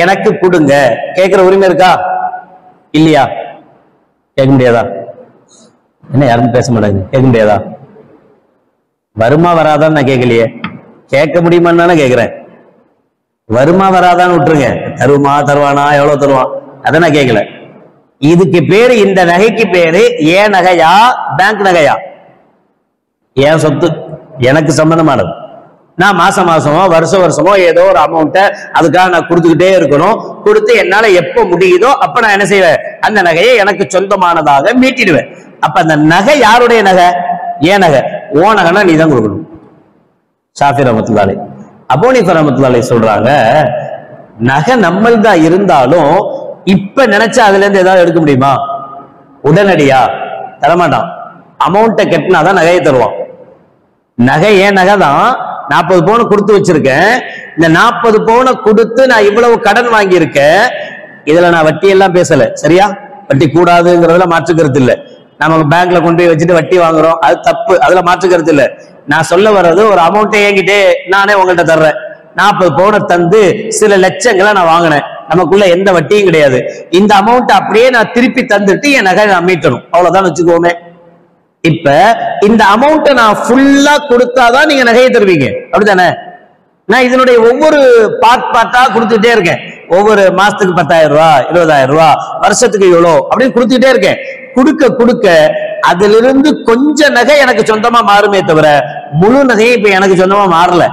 S1: எனக்கு கொடுங்க. கேட்கிற உரிமை இருக்கா இல்லையா? கேட்க முடியாதா? என்ன யாரும் பேச மாட்டாங்க, கேட்க முடியாதா? வருமா வராதான்னு நான் கேட்கலையே, கேட்க முடியுமான்னு தானே கேட்கிறேன். வருமா வராதான்னு விட்டுருங்க, தருமா தருவானா எவ்வளவு தருவான் அதை நான் கேட்கல. இதுக்கு பேரு, இந்த நகைக்கு பேரு ஏன் நகையா பேங்க் நகையா? ஏன் சொத்து, எனக்கு சம்பந்தமானது. நான் மாசம் மாசமோ வருஷமோ ஏதோ ஒரு அமௌண்ட்டை அதுக்காக நான் கொடுத்துக்கிட்டே இருக்கணும். கொடுத்து என்னால எப்ப முடியுதோ அப்ப நான் என்ன செய்வேன், அந்த நகையை எனக்கு சொந்தமானதாக மீட்டிடுவேன். அப்ப அந்த நகை யாருடைய நகை? ஏன் நகை? ஓ நகைனா நீ தான் கொடுக்கணும். ஷாஃபி ரஹ்மத்துல்லாஹி அலைஹி, அபூ ஹனீஃபா ரஹ்மத்துல்லாஹி அலைஹி சொல்றாங்க, நகை நம்மள்தான் இருந்தாலும் இப்ப நினைச்சா அதுல இருந்து ஏதாவது எடுக்க முடியுமா? உடனடியா தரமாட்டான். அமௌண்ட்டை கட்டினாதான் நகையை தருவான். நகை ஏன் நகை தான் 40 பவுன் கொடுத்து வச்சிருக்கேன். இந்த 40 பவுனை கொடுத்து நான் இவ்வளவு கடன் வாங்கியிருக்கேன். இதுல நான் வட்டி எல்லாம் பேசல, சரியா? வட்டி கூடாதுங்கிறதுல மாற்றுக்கிறது இல்ல. நம்ம பேங்க்ல கொண்டு போய் வச்சுட்டு வட்டி வாங்குறோம், அது தப்பு, அதுல மாற்றுக்கிறது இல்ல. நான் சொல்ல வர்றது ஒரு அமௌண்ட்டை என்கிட்டே நானே உங்கள்கிட்ட தர்றேன். 40 பவுனை தந்து சில லட்சங்களை நான் வாங்கினேன், நமக்குள்ள எந்த வட்டியும் கிடையாது. இந்த அமௌண்ட் அப்படியே நான் திருப்பி தந்துட்டு என் நகை நான் மீட்டணும், அவ்வளவுதான் வச்சுக்கோமே. இப்ப இந்த அமௌண்ட்டை நான் ஃபுல்லா கொடுத்தாதான் நீங்க நகையை தருவீங்க, அப்படித்தானே? நான் இதனுடைய ஒவ்வொரு பார்ட்டா கொடுத்துட்டே இருக்கேன். ஒவ்வொரு மாசத்துக்கு 10,000 ரூபாய், 20,000 ரூபாய், வருஷத்துக்கு இவ்வளோ அப்படின்னு கொடுத்துட்டே இருக்கேன். கொடுக்க கொடுக்க அதிலிருந்து கொஞ்ச நகை எனக்கு சொந்தமா மாறுமே தவிர முழு நகையும் இப்ப எனக்கு சொந்தமா மாறல.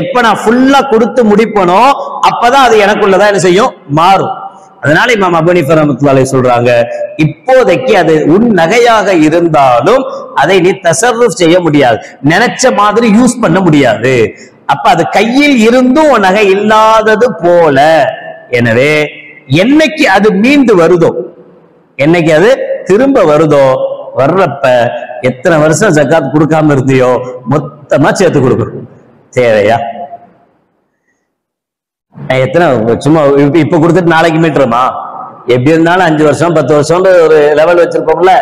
S1: எப்ப நான் ஃபுல்லா கொடுத்து முடிப்பனோ அப்பதான் அது எனக்குள்ளதான் என்ன செய்யும், மாறும். அதனால இமாம் அபூ ஹனீஃபா ரஹ்மத்துல்லாஹி அலைஹி சொல்றாங்க, இப்போதைக்கு அது உன் நகையாக இருந்தாலும் அதை நீ தஸர்ருஃப் செய்ய முடியாது, நினைச்ச மாதிரி யூஸ் பண்ண முடியாது. அப்ப அது கையில் இருந்தும் உன் நகை இல்லாதது போல. எனவே என்னைக்கு அது மீண்டு வருதோ, என்னைக்கு அது திரும்ப வருதோ, வர்றப்ப எத்தனை வருஷம் ஜகாத் கொடுக்காம இருந்தியோ மொத்தமா சேர்த்து கொடுக்கணும். தேவையா? எத்தனை சும்மா இப்ப கொடுத்துட்டு நாளைக்கு மீட்டுறோமா? எப்படி இருந்தாலும் 5 வருஷம் 10 வருஷம் ஒரு லெவல் வச்சிருக்கோம்ல,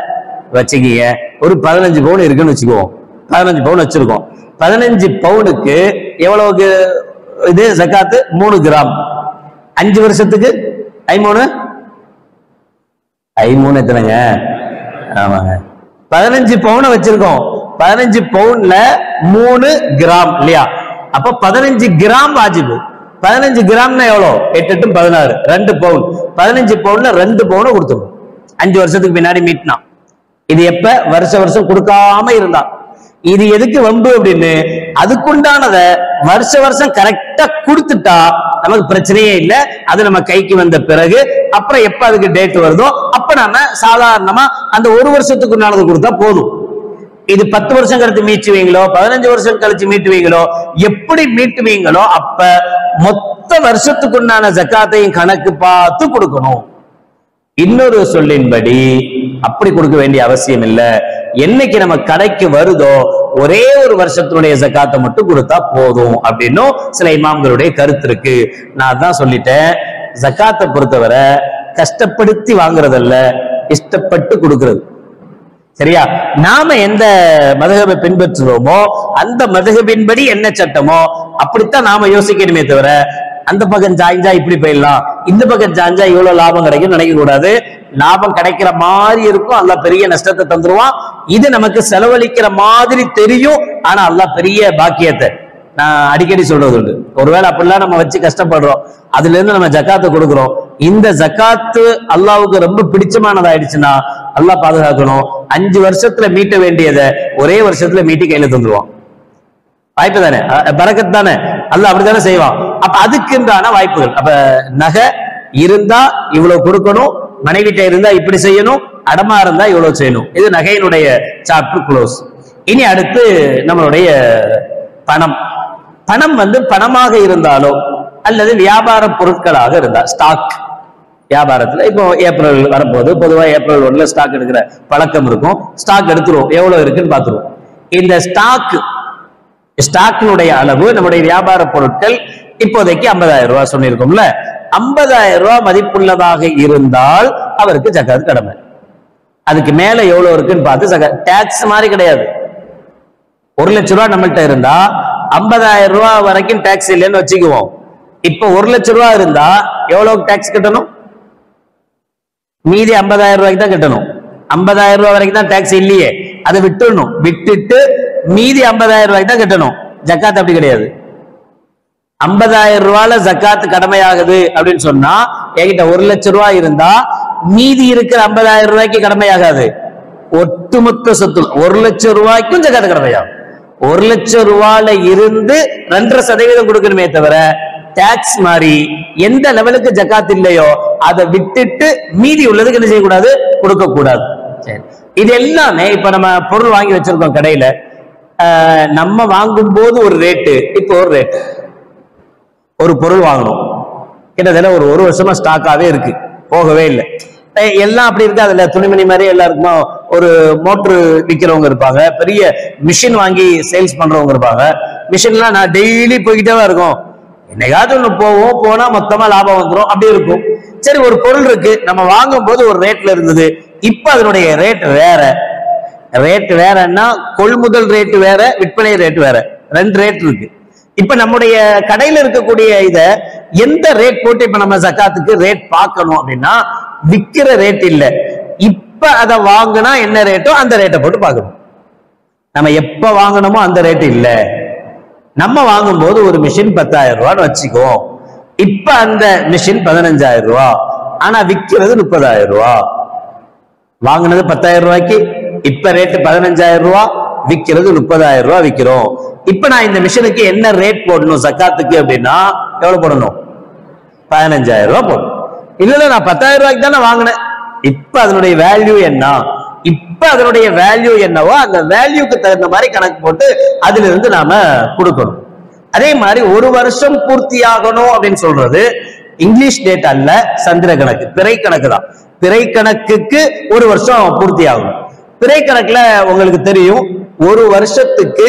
S1: வச்சுக்கீங்க. ஒரு 15 பவுன் இருக்குன்னு வச்சுக்குவோம். 15 பவுன் வச்சிருக்கோம். 15 பவுனுக்கு எவ்வளவுக்கு இது ஜகாத்து? 3 கிராம். 5 வருஷத்துக்கு 53 எத்தனைங்க? ஆமாங்க, 15 பவுனை வச்சிருக்கோம். 15 பவுன்ல 3 கிராம் இல்லையா? அப்ப 15 கிராம் வாஜிபு. 15 கிராம்னா எவ்வளோ? 8 8 16, 2 பவுன். 15 பவுன்ல 2 பவுனை கொடுத்துரும். 5 வருஷத்துக்கு பின்னாடி மீட்னா. இது எப்ப? வருஷம் கொடுக்காம இருந்தா. இது எதுக்கு வம்பு அப்படின்னு, அதுக்குண்டானத வருஷம் கரெக்டா கொடுத்துட்டா நமக்கு பிரச்சனையே இல்லை. அது நம்ம கைக்கு வந்த பிறகு அப்புறம் எப்ப அதுக்கு டேட் வருதோ அப்ப நாம சாதாரணமா அந்த ஒரு வருஷத்துக்கு உண்டானது கொடுத்தா போதும். இது 10 வருஷம் கழிச்சு மீட்டுவீங்களோ, 15 வருஷம் கழிச்சு மீட்டுவீங்களோ, எப்படி மீட்டுவீங்களோ அப்ப மொத்த வருஷத்துக்குண்டான ஜக்காத்தையும் கணக்கு பார்த்து கொடுக்கணும். இன்னொரு சொல்லின்படி அப்படி கொடுக்க வேண்டிய அவசியம் இல்லை. என்னைக்கு நம்ம கடைக்கு வருதோ ஒரே ஒரு வருஷத்தினுடைய ஜக்காத்தை மட்டும் கொடுத்தா போதும் அப்படின்னும் சில இமாம்களுடைய கருத்து இருக்கு. நான் தான் சொல்லிட்டேன், ஜக்காத்தை பொறுத்தவரை கஷ்டப்படுத்தி வாங்குறதல்ல, இஷ்டப்பட்டு கொடுக்கிறது. சரியா? நாம எந்த மதுஹபை பின்பற்றுறோமோ அந்த மதுஹபின்படி என்ன சட்டமோ அப்படித்தான் நாம யோசிக்கணுமே தவிர அந்த பக்கம் சாய்ஞ்சா இப்படி போயிடலாம், இந்த பக்கம் சாய்ஞ்சா இவ்வளவு லாபம் கிடைக்கும் நினைக்க கூடாது. லாபம் கிடைக்கிற மாதிரி இருக்கும், அல்லாஹ் பெரிய நஷ்டத்தை தந்துருவான். இது நமக்கு செலவழிக்கிற மாதிரி தெரியும், ஆனா அல்லாஹ் பெரிய பாக்கியத்தை, நான் அடிக்கடி சொல்றது உண்டு. ஒருவேளை அப்படிலாம் நம்ம வச்சு கஷ்டப்படுறோம், அதுல இருந்து நம்ம ஜக்காத்து கொடுக்குறோம். இந்த ஜக்காத்து அல்லாவுக்கு ரொம்ப பிடிச்சமானதாயிடுச்சுன்னா அல்லாஹ் பாதுகாக்கணும், 5 வருஷத்துல மீட்ட வேண்டியதை ஒரே வருஷத்துல மீட்டி கையில தந்துருவான். வாய்ப்பு தானே, பரக்கத் தானே, அல்லாஹ் அப்படித்தானே செய்வான். அப்ப அதுக்குண்டான வாய்ப்புகள். அப்ப நகை இருந்தா இவ்வளவு கொடுக்கணும், மனைவிட்ட இருந்தா இப்படி செய்யணும், அடமா இருந்தா இவ்வளவு செய்யணும். இது நகையினுடைய சாப்டர் க்ளோஸ். இனி அடுத்து நம்மளுடைய பணம். பணம் பணமாக இருந்தாலோ அல்லது வியாபார பொருட்களாக இருந்தா, ஸ்டாக் வியாபாரத்துல இப்போ ஏப்ரல் வரப்போது, பொதுவாக ஏப்ரல் 1 ஸ்டாக் எடுக்கிற பழக்கம் இருக்கும். ஸ்டாக் எடுத்துருவோம், எவ்வளவு இருக்குன்னு பாத்துருவோம். இந்த ஸ்டாக்கினுடைய அளவு நம்முடைய வியாபார பொருட்கள் இப்போதைக்கு 50,000 ரூபாய் சொல்லியிருக்கோம்ல, 50,000 ரூபாய் மதிப்புள்ளதாக இருந்தால் அவருக்கு ஜக்காத் கடமை. அதுக்கு மேல எவ்வளவு இருக்குன்னு பார்த்து ஜக்காத். டாக்ஸ் மாதிரி கிடையாது. 1 லட்சம் ரூபாய் நம்மள்கிட்ட இருந்தா 50,000 ரூபாய் வரைக்கும் டாக்ஸ் இல்லைன்னு வச்சுக்குவோம். இப்ப 1 லட்சம் ரூபாய் இருந்தா எவ்வளவு டாக்ஸ் கட்டணும்? மீதி 50,000 ரூபாய்க்கு தான் கட்டணும். 50,000 ரூபாய் வரைக்கும் தான் டாக்ஸ் இல்லையே, அதை விட்டுடணும். விட்டுட்டு மீதி 50,000 ரூபாய்க்கு தான் கட்டணும். ஜக்காத் அப்படி கிடையாது. 50,000 ரூபாயில ஜக்காத்து கடமையாகுது அப்படின்னு சொன்னா என்கிட்ட 1 லட்சம் ரூபாய் இருந்தா மீதி இருக்கிற 50,000 ரூபாய்க்கு கடமையாகாது. ஒட்டுமொத்த சொத்து 1 லட்சம் ரூபாய்க்கும் ஜக்காத்து கடமையாகும். 1 லட்சம் ரூபாயில இருந்து 2.5% கொடுக்கணுமே தவிர டாக்ஸ் மாதிரி எந்த லெவலுக்கு ஜக்காத் இல்லையோ அதை விட்டுட்டு மீதி உள்ளதுக்கு என்ன செய்யக்கூடாது, கொடுக்க கூடாது. சரி, இது எல்லாமே இப்ப நம்ம பொருள் வாங்கி வச்சிருக்கோம் கடையில, நம்ம வாங்கும் போது ஒரு ரேட்டு, இப்போ ஒரு ரேட்டு. ஒரு பொருள் வாங்கணும், கிட்டத்தட்ட ஒரு வருஷமா ஸ்டாக்காவே இருக்கு, போகவே இல்லை.
S2: எல்லாம் அப்படி இருக்காதுல்ல. துணிமணி மாதிரி எல்லாருக்குமா ஒரு மோட்டரு விற்கிறவங்க இருப்பாங்க, பெரிய மிஷின் வாங்கி சேல்ஸ் பண்றவங்க இருப்பாங்க. மிஷின்லாம் நான் டெய்லி போய்கிட்டே தான் இருக்கும். என்னைக்காவது ஒண்ணு போனா மொத்தமா லாபம் வந்துடும், அப்படி இருக்கும். சரி, ஒரு பொருள் இருக்கு, நம்ம வாங்கும் போது ஒரு ரேட்ல இருந்தது, இப்ப அதனுடைய ரேட் வேற. ரேட் வேறன்னா கொள்முதல் ரேட் வேற, விற்பனை ரேட் வேற, ரெண்டு ரேட் இருக்கு. இப்ப நம்முடைய கடையில இருக்கக்கூடிய இத எந்த ரேட் போட்டு இப்ப நம்ம ஜக்காத்துக்கு ரேட் பார்க்கணும் அப்படின்னா, விக்கிற ரேட் இல்ல, இப்ப அதை வாங்கினா என்ன ரேட்டோ அந்த ரேட்டை போட்டு பார்க்கணும். நம்ம எப்ப வாங்கணுமோ அந்த ரேட் இல்ல. நம்ம வாங்கும் போது ஒரு மிஷின் 10,000 ரூபான்னு வச்சுக்கோ, இப்ப அந்த மிஷின் 15,000 ரூபாய், ஆனா விக்கிறது 30,000 ரூபாய். வாங்கினது 10,000 ரூபாய்க்கு, இப்ப ரேட்டு 15,000 ரூபாய், விக்கிறது 30,000 ரூபாய் விக்கிறோம். இப்ப நான் இந்த மிஷினுக்கு என்ன ரேட் போடணும் ஜக்காத்துக்கு அப்படின்னா, எவ்வளவு போடணும்? 15,000 ரூபாய் போடணும். இல்ல நான் 10,000 ரூபாய்க்கு தானே வாங்கினேன், இப்ப அதனுடைய வேல்யூ என்ன, இப்ப அதனுடைய வேல்யூ என்னவோ அந்த வேல்யூக்கு தகுந்த மாதிரி கணக்கு போட்டு அதுல இருந்து நாம கொடுக்கணும். அதே மாதிரி ஒரு வருஷம் பூர்த்தி ஆகணும் அப்படின்னு சொல்றது இங்கிலீஷ் டேட் அல்ல, சந்திர கணக்கு, பிறை கணக்கு தான். பிறை கணக்குக்கு ஒரு வருஷம் பூர்த்தி ஆகணும். பிறை கணக்குல உங்களுக்கு தெரியும், ஒரு வருஷத்துக்கு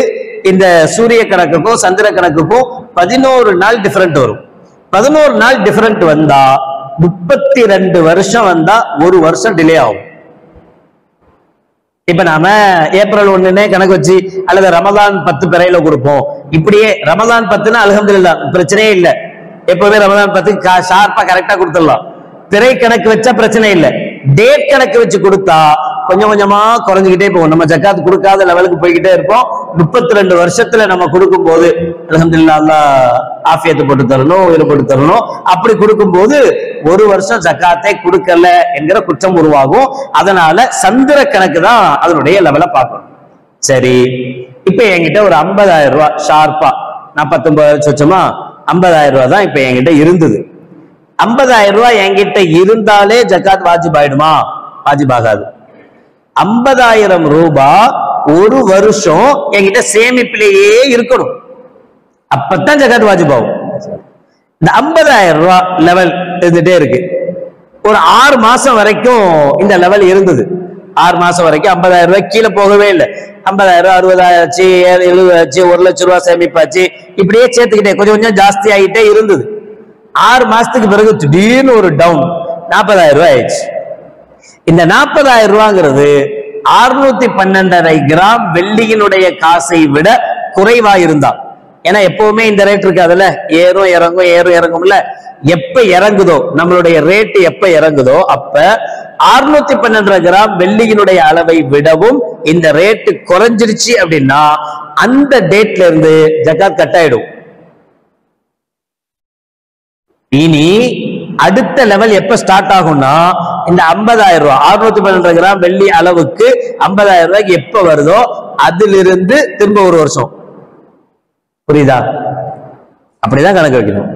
S2: இந்த சூரிய கணக்குக்கும் சந்திர கணக்குக்கும் 11 நாள் டிஃபரெண்ட் வரும். 11 நாள் டிஃபரெண்ட் வந்தா 32 வருஷம் வந்தா ஒரு வருஷம் டிலே ஆகும். இப்ப நாம ஏப்ரல் 1 கணக்கு வச்சு அல்லது ரமதான் 10 பிறையில கொடுப்போம். இப்படியே ரமதான் 10 அல்ஹம்துலில்லாஹ் பிரச்சனையே இல்லை, எப்பவுமே ரமதான் 10 ஷார்ப்பா கரெக்டா கொடுத்துடலாம். பிறை கணக்கு வச்சா பிரச்சனை இல்லை, டேட் கணக்கு வச்சு கொடுத்தா கொஞ்சம் கொஞ்சமா குறைஞ்சுக்கிட்டே போகும். நம்ம ஜக்காத் கொடுக்காத லெவலுக்கு போய்கிட்டே இருப்போம். 32 வருஷத்துல நம்ம கொடுக்கும் போது அல்ஹம்துலில்லாஹ் அல்லாஹ் ஆஃபியத்தை போட்டு தரணும், உயிரை போட்டு தரணும். அப்படி கொடுக்கும் போது ஒரு வருஷம் ஜக்காத்தை கொடுக்கல என்கிற குற்றம் உருவாகும். அதனால சந்திர கணக்கு தான் அதனுடைய லெவலை பார்க்கணும். சரி, இப்ப என்கிட்ட ஒரு 50,000 ரூபாய் ஷார்ப்பா, நான் 19 சொச்சமா 50,000 ரூபாய் தான் இப்ப என்கிட்ட இருந்தது. 50,000 ரூபாய் என்கிட்ட இருந்தாலே ஜக்காத் வாஜிப் ஆயிடுமா? வாஜிப் ஆகாது. 50,000 ரூபாய் ஒரு வருஷம் என்கிட்ட சேமிப்பிலேயே இருக்கணும், அப்பதான் ஜக்காத் வாஜிப் ஆகும். இந்த 50,000 ரூபாய் லெவல் இருந்துட்டே இருக்கு. ஒரு 6 மாசம் வரைக்கும் இந்த லெவல் இருந்தது. 6 மாசம் வரைக்கும் 50,000 ரூபாய் கீழே போகவே இல்லை. 50,000 60,000 ஆச்சு, 70,000 ஆச்சு, 1,00,000 ரூபாய் சேமிப்பாச்சு, இப்படியே சேர்த்துக்கிட்டே கொஞ்சம் கொஞ்சம் ஜாஸ்தி ஆகிட்டே இருந்தது. 6 மாசத்துக்கு பிறகு திடீர்னு ஒரு டவுன் 40,000 ரூபாய் ஆயிடுச்சு. இந்த 40,000 ரூபாங்கிறது 612.5 கிராம் வெள்ளியினுடைய காசை விட குறைவா இருந்தா, ஏன்னா எப்பவுமே இந்த ரேட் இருக்காதுல்ல, ஏறும் இறங்கும் ஏறும் இறங்கும்ல. எப்ப இறங்குதோ நம்மளுடைய ரேட், எப்ப இறங்குதோ அப்ப 612 கிராம் வெள்ளியினுடைய அளவை விடவும் இந்த ரேட்டு குறைஞ்சிருச்சு அப்படின்னா அந்த டேட்ல இருந்து ஜக்காத் கட் ஆயிடும். இனி அடுத்த லெவல் எப்ப ஸ்டார்ட் ஆகும்னா, இந்த 50,000 ரூபாய் 612 கிராம் வெள்ளி அளவுக்கு 50,000 ரூபாய்க்கு எப்ப வருதோ அதிலிருந்து திரும்ப ஒரு வருஷம். புரியுதா? அப்படிதான் கணக்கு வைக்கணும்.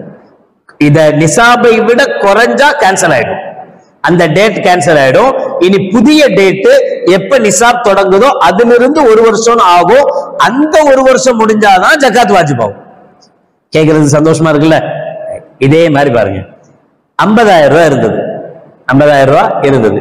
S2: இத நிசாபை விட குறைஞ்சா கேன்சல் ஆயிடும், அந்த டேட் கேன்சல் ஆயிடும். இனி புதிய டேட் எப்ப நிசாப் தொடங்குதோ அதிலிருந்து ஒரு வருஷம் ஆகும். அந்த ஒரு வருஷம் முடிஞ்சாதான் ஜக்காத் வாஜிப் ஆகும். கேட்கறது சந்தோஷமா இருக்குல்ல? இதே மாதிரி பாருங்க, 50,000 ரூபாய் இருந்தது, 50,000 ரூபாய் இருந்தது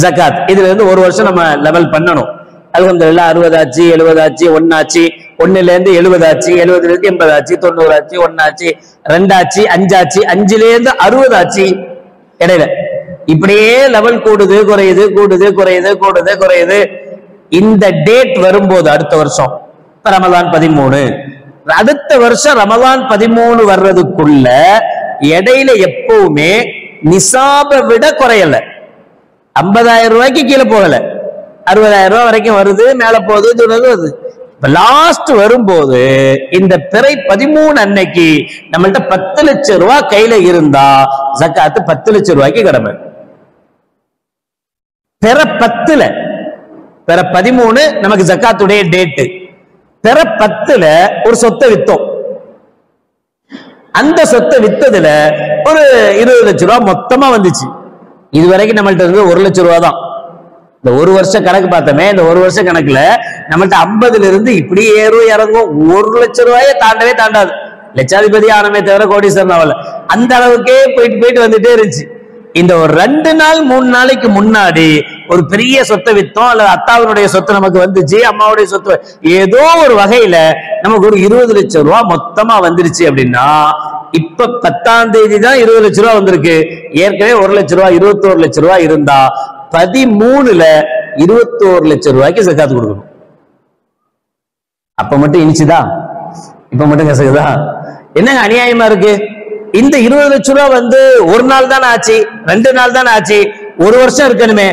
S2: ஜக்காத். இதுல இருந்து ஒரு வருஷம் நம்ம லெவல் பண்ணணும். அல்ஹம்துலில்லாஹ் 60 ஆச்சு, 70 ஆச்சு, 1 ஆச்சு, 1ல இருந்து 70 ஆச்சு, 70ல இருந்து 80 ஆச்சு, 90 ஆச்சு, 1 ஆச்சு, 2 ஆச்சு, 5 ஆச்சு, 5ல இருந்து 60 ஆச்சு. இடையில இப்படியே லெவல் கூடுது குறையுது, கூடுது குறையுது, கூடுது குறையுது. இந்த டேட் வரும்போது அடுத்த வருஷம் ரமலான் 13, அடுத்த வருஷம் ரமலான் 13 வர்றதுக்குள்ள இடையில எப்பவுமே நிசாபை விட குறையல, 50,000 ரூபாய்க்கு கீழே போகல, 60,000 ரூபாய் வரைக்கும் வருது, மேல போகுது வருது. இப்ப லாஸ்ட் வரும்போது இந்த பிறை 13 அன்னைக்கு நம்மள்ட்ட 10 லட்சம் ரூபாய் கையில இருந்தா ஜக்காத்து 10 லட்சம் ரூபாய்க்கு கடமை. பிற 10ல, பிற 13 நமக்கு ஜக்காத்துடைய டேட்டு. பிற 10ல ஒரு சொத்தை வித்தோம், அந்த சொத்தை வித்ததுல ஒரு 20 லட்சம் ரூபாய் மொத்தமா வந்துச்சு. இதுவரைக்கும் நம்மள்ட்ட இருந்து 1 லட்சம் ரூபாய் தான். இந்த ஒரு வருஷம் கணக்கு பார்த்தோமே, இந்த ஒரு வருஷம் கணக்குல நம்மள்ட்ட 50ல இருந்து இப்படி ஏறும் இறங்கும், 1 லட்சம் ரூபாயே தாண்டவே தாண்டாது. லட்சாதிபதி ஆனமே தவிர கோடீஸ்வரன் ஆகல, அந்த அளவுக்கே போயிட்டு போயிட்டு வந்துட்டே இருந்துச்சு. இந்த ஒரு 2 நாள் 3 நாளைக்கு முன்னாடி ஒரு பெரிய சொத்தை வித்தோம், அல்லது அத்தாவினுடைய சொத்து நமக்கு வந்துச்சு, அம்மாவுடைய சொத்து, ஏதோ ஒரு வகையில நமக்கு ஒரு 20 லட்சம் ரூபாய் மொத்தமா வந்துருச்சு அப்படின்னா, இப்ப 10ஆம் தேதி தான் 20 லட்சம் ரூபாய் வந்திருக்கு. ஏற்கனவே 1 லட்சம் ரூபாய் 21 லட்சம் ரூபாய் இருந்தா 13ல 21 லட்சம் ரூபாய்க்கு ஜகாத் கொடுக்கணும். அப்ப மட்டும் இனிச்சுதா? இப்ப மட்டும் கசகுதா? என்னங்க அநியாயமா இருக்கு? இந்த 20 லட்சம் ரூபாய் வந்து ஒரு நாள் தானே ஆச்சு, 2 நாள் தானே ஆச்சு, ஒரு வருஷம் இருக்கணுமே.